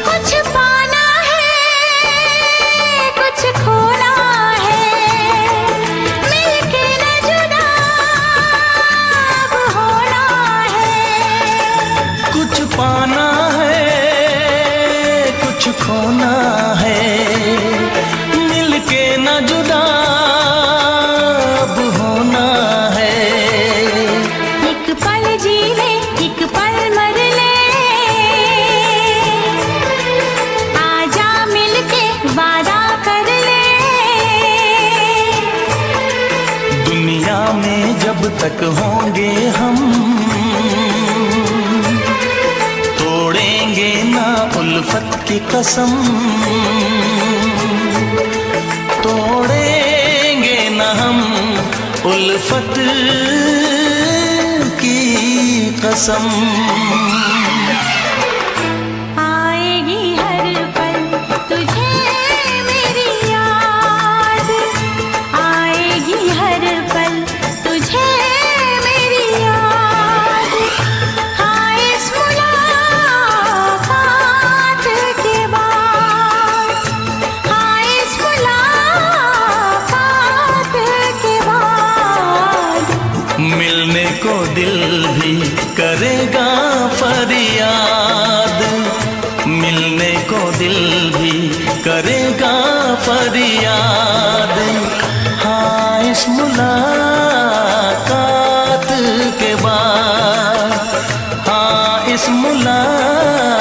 कुछ पाना है, कुछ खोना है, मिलके न जुदा अब होना है। कुछ पाना है, कुछ खोना है, मिलके न जुदा अब होना है। एक पल जी ले, एक पल मर ले, आजा मिलके वादा कर ले। दुनिया में जब तक होंगे हम, तोड़ेंगे ना उल्फत की कसम, तोड़ेंगे ना हम उल्फत की कसम। आएगी हर पल तुझे मेरी याद, आएगी हर पल तुझे मेरी याद। हाँ इस मुलाकात के बाद, हाँ इस मुलाकात के बाद मिलने को दिल भी करेगा फरियाद, मिलने को दिल भी करेगा फरियाद। हाँ इस मुलाकात के बाद, हाँ इस मुलाकात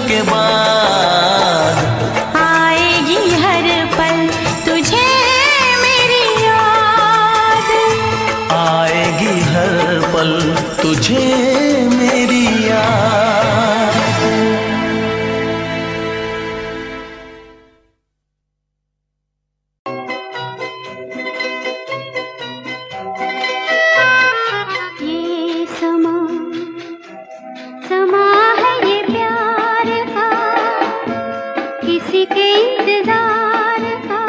के बाद आएगी हर पल तुझे मेरी याद। आएगी हर पल तुझे मेरी याद। इंतजार का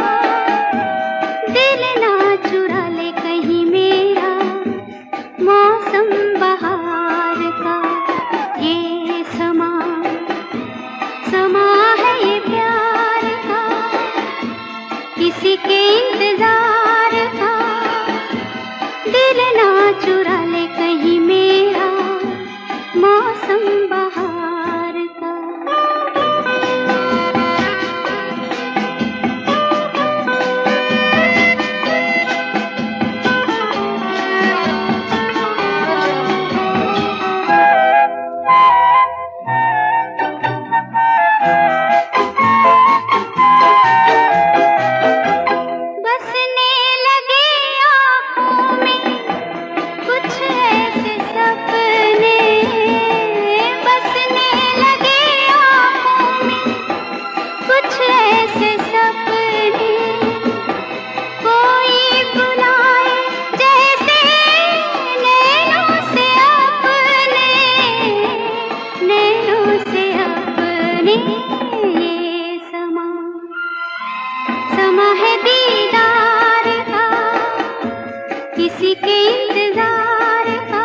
दिल ना चुरा ले कहीं में चुरा ले कहीं मेरा मौसम बहार का। बसने लगे आँखों में कुछ ऐसे सपने, बसने लगे आँखों में कुछ ऐसे सपने, कोई बुलाए जैसे नैनों से अपने, नैनों से अपने। ये समा है दीदार का, किसी के इंतजार का,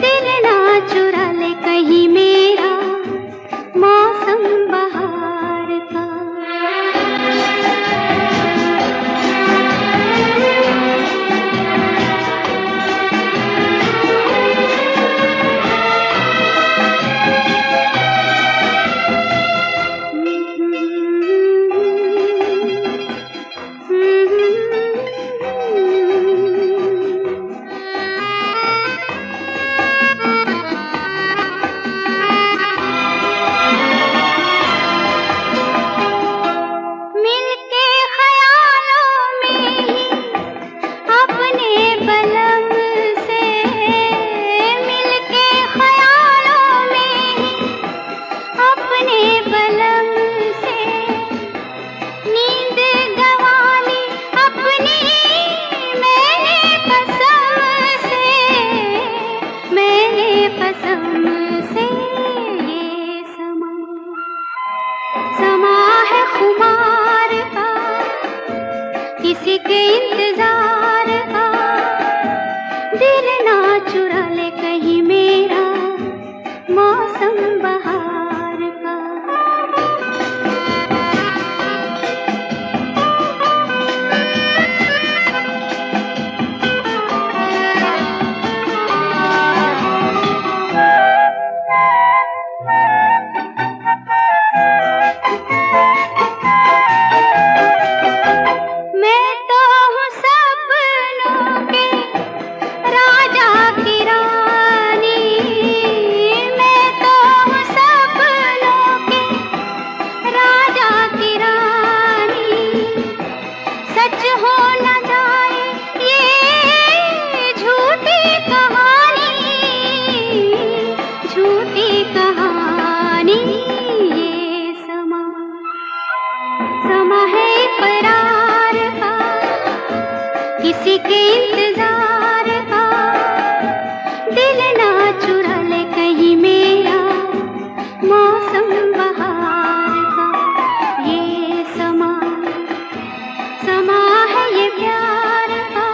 दिल ना चुरा ले कहीं मेरा मौसम बहार का। मिलके ख्यालों में ही अपने बलम से, मिलके ख्यालों में ही अपने बलम से, नींद गंवाली अपनी मैंने कसम से, मैंने कसम से। ये समा है खुमार का, किसी के इंतजार का, दिल ना चुरा ले कहीं मेरा मौसम बहार का। मैं तो हूँ सपनों के राजा की रानी, मैं तो हूँ सपनों के राजा की रानी। सच हो न जाए ये झूठी कहानी, झूठी कहानी। ये समा है इकरार का, किसी के इंतजार का, दिल ना चुरा ले कहीं मेरा मौसम बहार का। ये समा है ये प्यार का।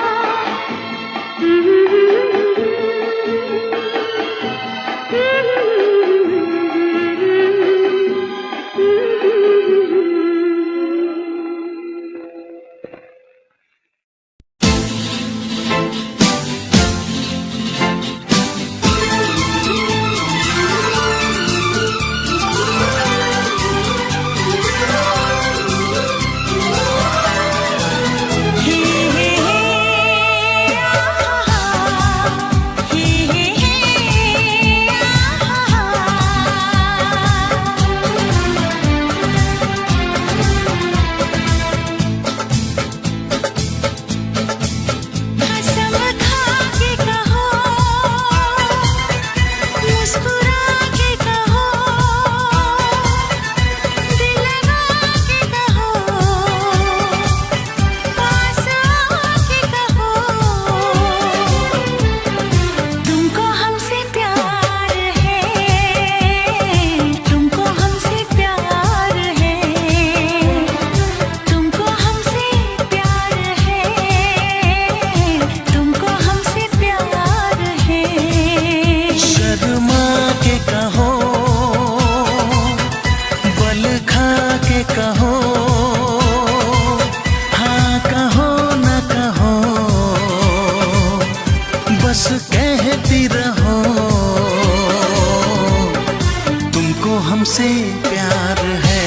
हमसे प्यार है,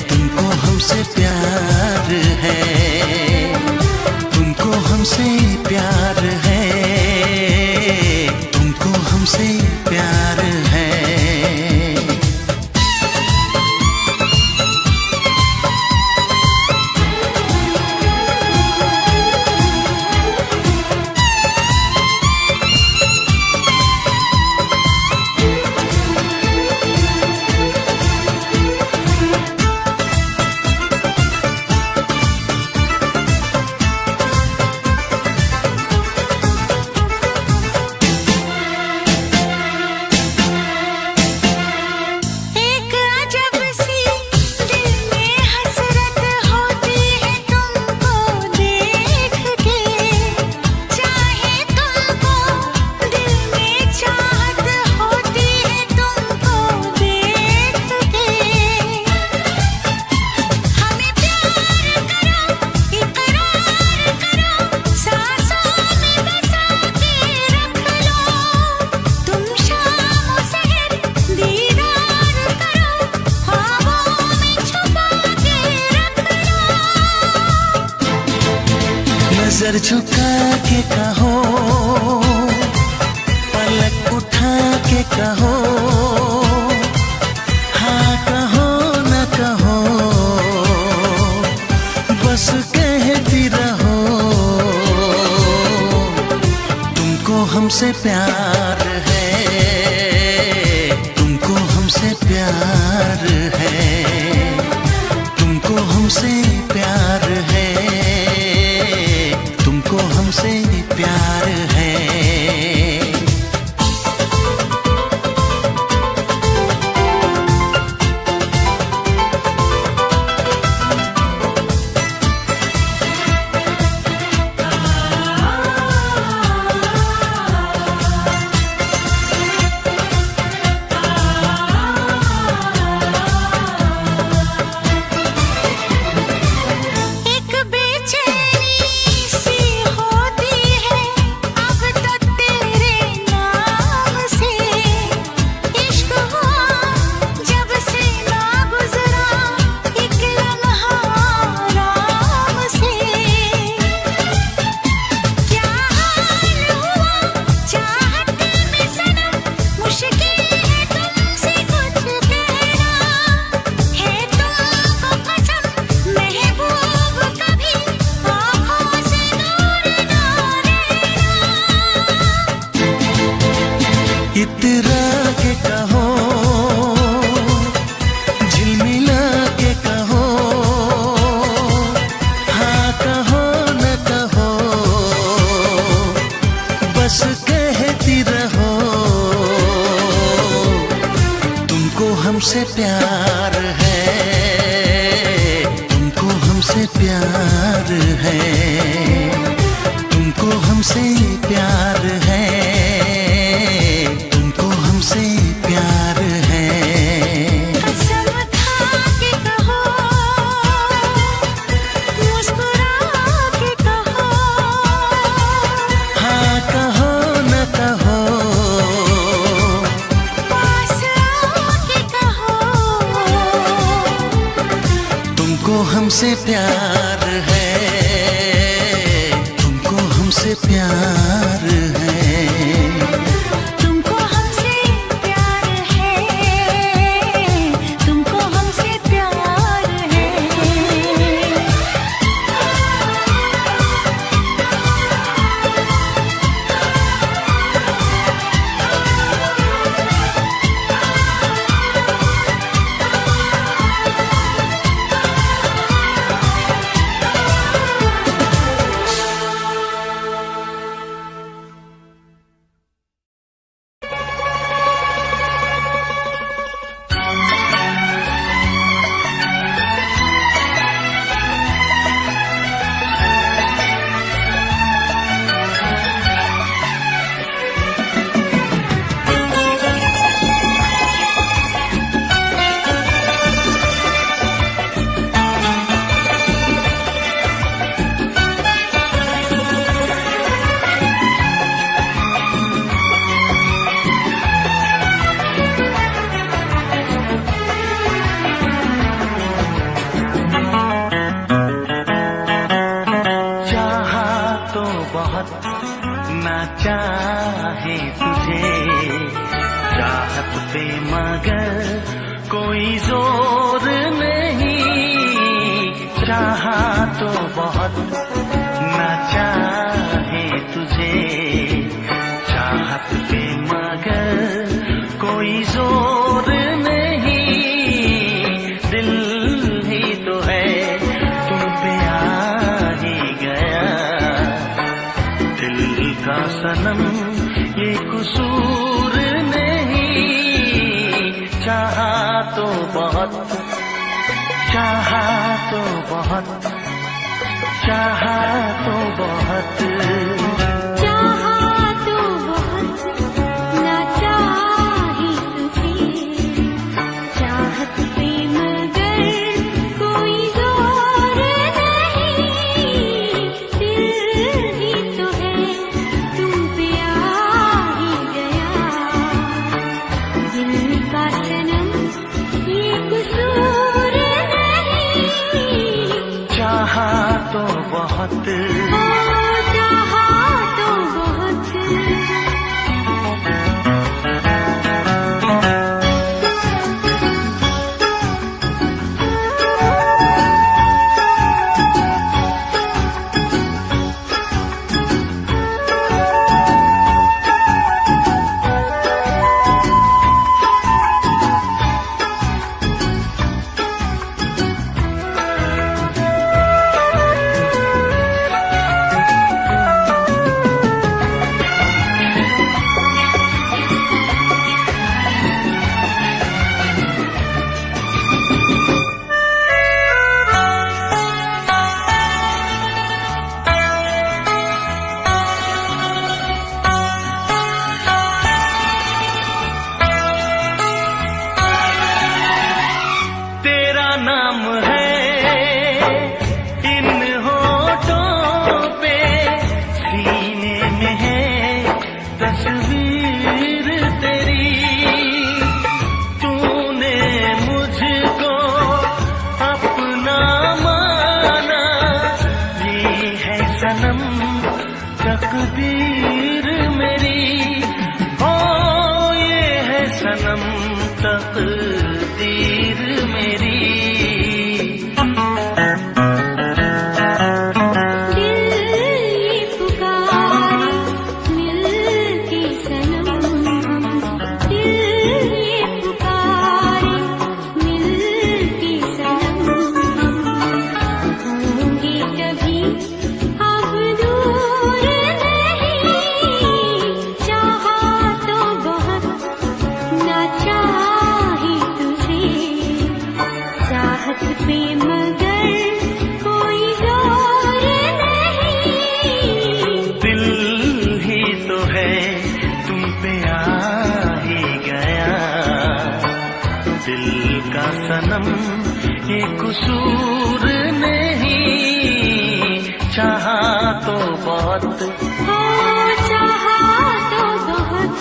तुमको हमसे प्यार है, तुमको हमसे प्यार है, तुमको हमसे प्यार है। नजर झुका के कहो, पलक उठा के कहो, हाँ कहो न कहो, बस कहती रहो। तुमको हमसे प्यार है, तुमको हमसे प्यार है, तुमको हमसे प्यार है, तुमको हमसे प्यार है। इतरा के कहो, झिलमिला के कहो, हाँ कहो न कहो, बस कहती रहो। तुमको हमसे प्यार है, तुमको हमसे प्यार है, तुमको हमसे प्यार है, तुमको हमसे प्यार है। कसम खा के कहो, मुस्कुरा के कहो, हाँ कहो न कहो, पास आके कहो। तुमको हमसे प्यार है, तुमको हमसे प्यार है। तुमको हमसे प्यार है, तुमको हमसे प्यार है। ना चाहे तुझे चाहत पे मगर कोई जोर नहीं, चाहा तो बहुत ना चाहे तुझे चाहत पे मगर कोई जोर नहीं, दिल ही तो है तुम पे आ ही गया, दिल का सनम ये कसूर नहीं, चाहा तो बहुत, चाहा तो बहुत, चाहा तो बहुत, चाहा तो बहुत ना चाहे तुझे चाहत पे मगर कोई जोर नहीं, दिल ही तो है तुम पे आ ही गया, दिल का सनम ये कसूर नहीं, चाहा तो बहुत, चाहा तो बहुत। तेरा नाम है इन होठों पे, सीने में है तस्वीर तेरी, तूने मुझको अपना माना, ये है सनम तकदीर मेरी, ओ ये है सनम तकदीर मेरी, दिल ये पुकारे मिल के सनम, दिल ये पुकारे मिल के सनम, होंगे कभी अब दूर नहीं, चाहा तो बहुत ना चाहे तुझे चाहत पे मगर कोई जोर नहीं, दिल ही तो है तुम पे आ ही गया, दिल का सनम ये कसूर नहीं, चाहा तो बहुत, हो चाहा तो बहुत।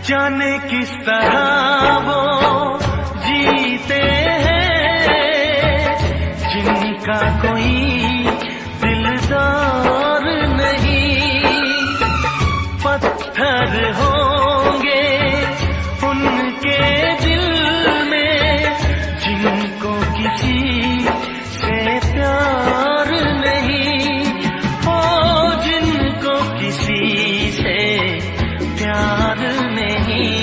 जाने किस तरह वो जीते हैं जिनका कोई दिलदार नहीं, पत्थर होंगे उनके दिल में जिनको किसी से प्यार नहीं, ओ जिनको किसी से प्यार नहीं,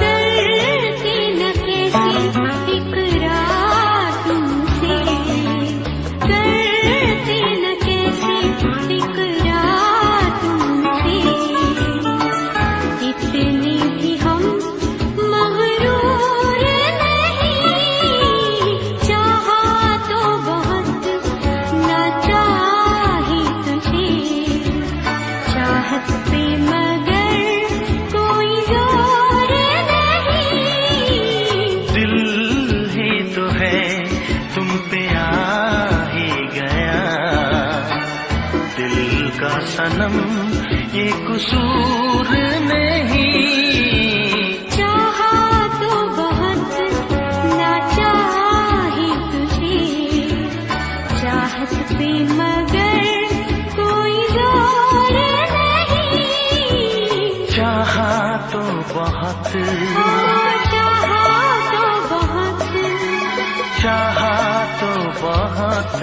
करती न कैसे इकरार तुमसे, सनम ये कसूर नहीं। चाहा तो बहुत ना चाहे तुझे, चाहत पे मगर कोई जोर नहीं। चाहा तो बहुत, चाहा तो बहुत, चाहा तो बहुत।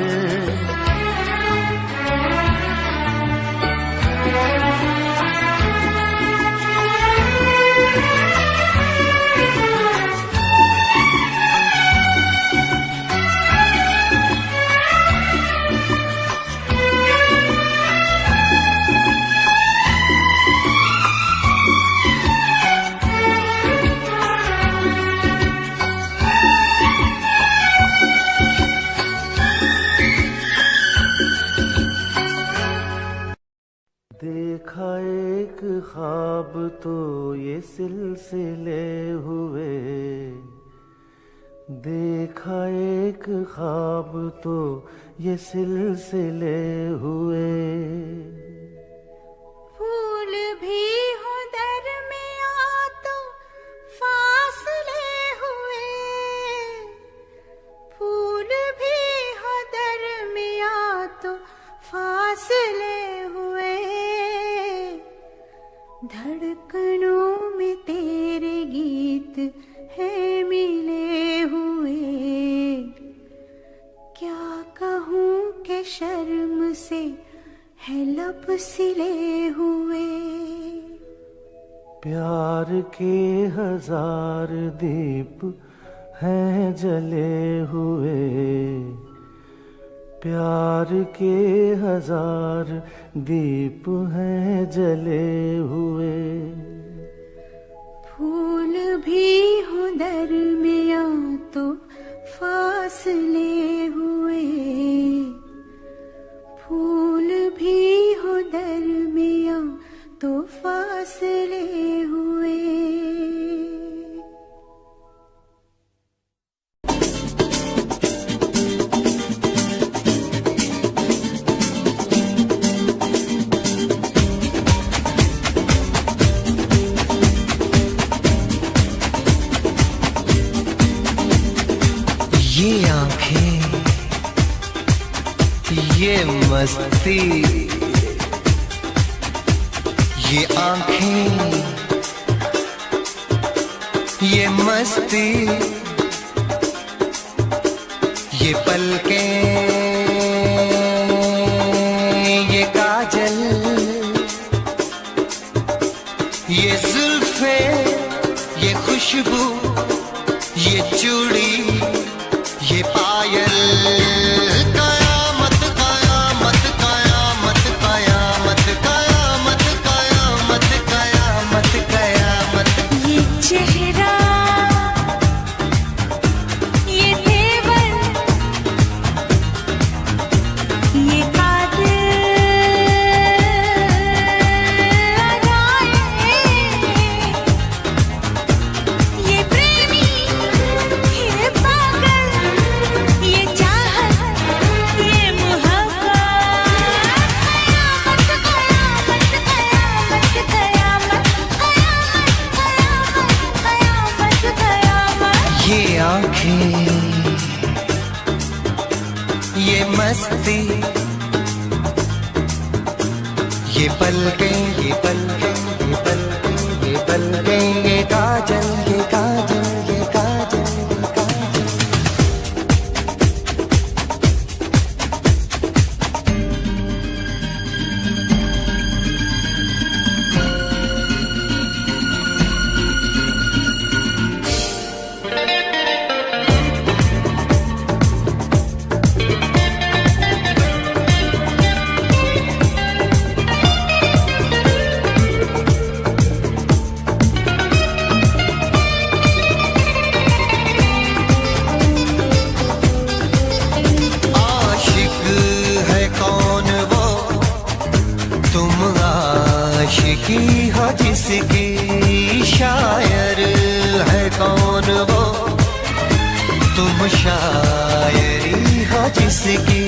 देखा एक ख्वाब तो ये सिलसिले हुए, देखा एक ख्वाब तो ये सिलसिले हुए। फूल भी हो दरमियां तो फासले हुए, फूल भी हो दरमियां तो फासले हुए। धड़कनों में तेरे गीत है मिले हुए। क्या कहूँ कि शर्म से है लब सिले हुए। प्यार के हजार दीप हैं जले हुए, प्यार के हजार दीप हैं जले हुए। फूल भी हो दरमियां तो फासले हुए, फूल भी हो दरमियां तो फासले हुए। ये आंखें, ये मस्ती, ये आंखें, ये मस्ती, ये पलकें, ये काजल, ये जुल्फे, ये खुशबू, ये चूड़ी, ये पायल। कयामत कयामत कयामत कयामत कयामत कयामत कयामत कयामत। ये चेहरा, ये तेवर, ये ये प्रेमी, ये पागल, ये चाहत, ये मोहब्बत। कयामत कयामत कयामत कयामत कयामत कयामत। ये आंखें, ये मस्ती, ये पलकें, ये पलकें, ये पलकें, ये पलकें, ये काजल, ये काजल, ये काजल, ये काजल। आशिकी हो जिसकी, शायर है कौन वो, तुम शायरी हो जिसकी।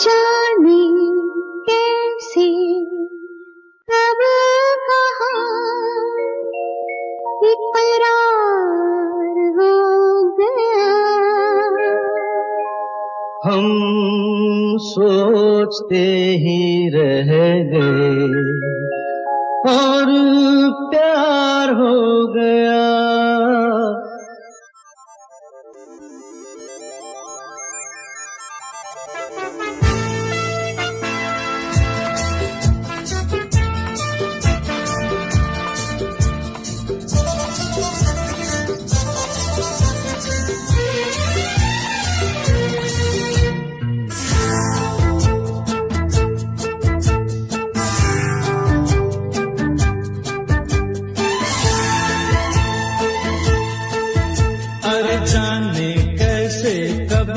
जाने कैसे कब कहाँ इकरार हो गया। हम सोचते ही रह गए और प्यार हो गया। जाने कैसे कब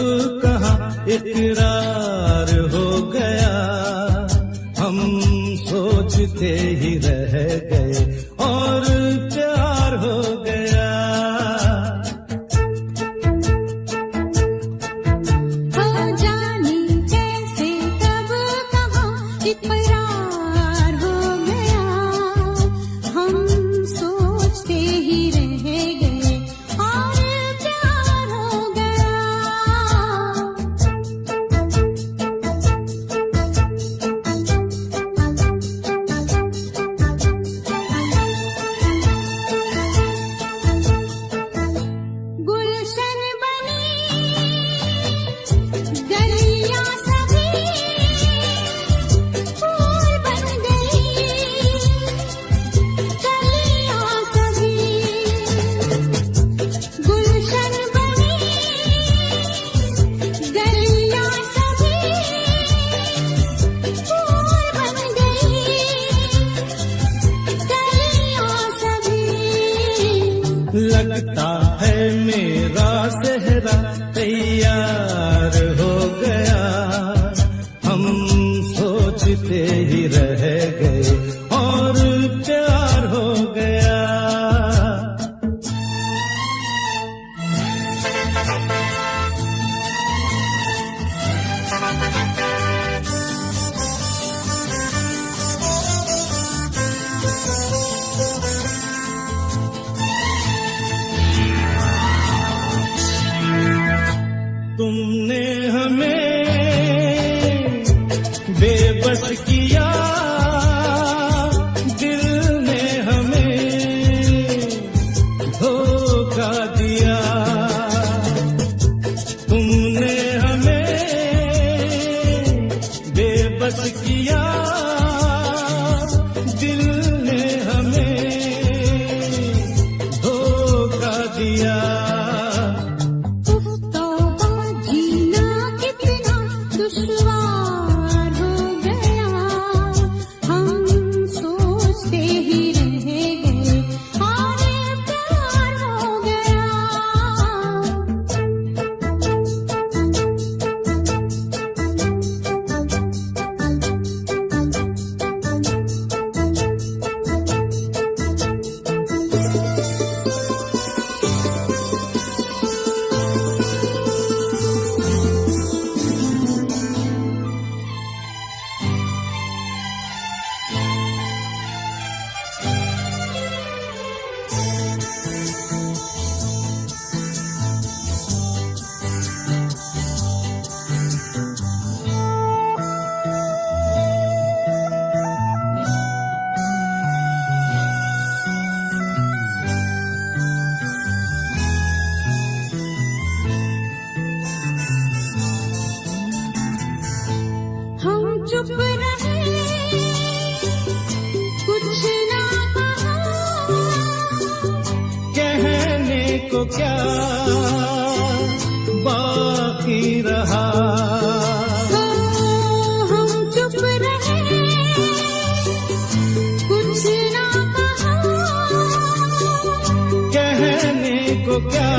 कहाँ इकरार हो गया। हम सोचते ही रह गए और प्यार हो गया। हो जाने कैसे कब कहाँ इकरार हो गया। हम सोचते ही रह गए और लगता है मेरा सेहरा तैयार हो गया। हम सोचते ही रह गए और प्यार हो गया। तुमने हमें बेबस किया, दिल ने हमें धोखा दिया। तुमने हमें बेबस किया, दिल ने हमें धोखा दिया। दुश्वार हो गया। हम सोचते ही रह गए और प्यार हो गया। चुप रहे, कुछ ना कहा, कहने को क्या बाकी रहा। हम चुप रहे, कुछ ना कहा, कहने को क्या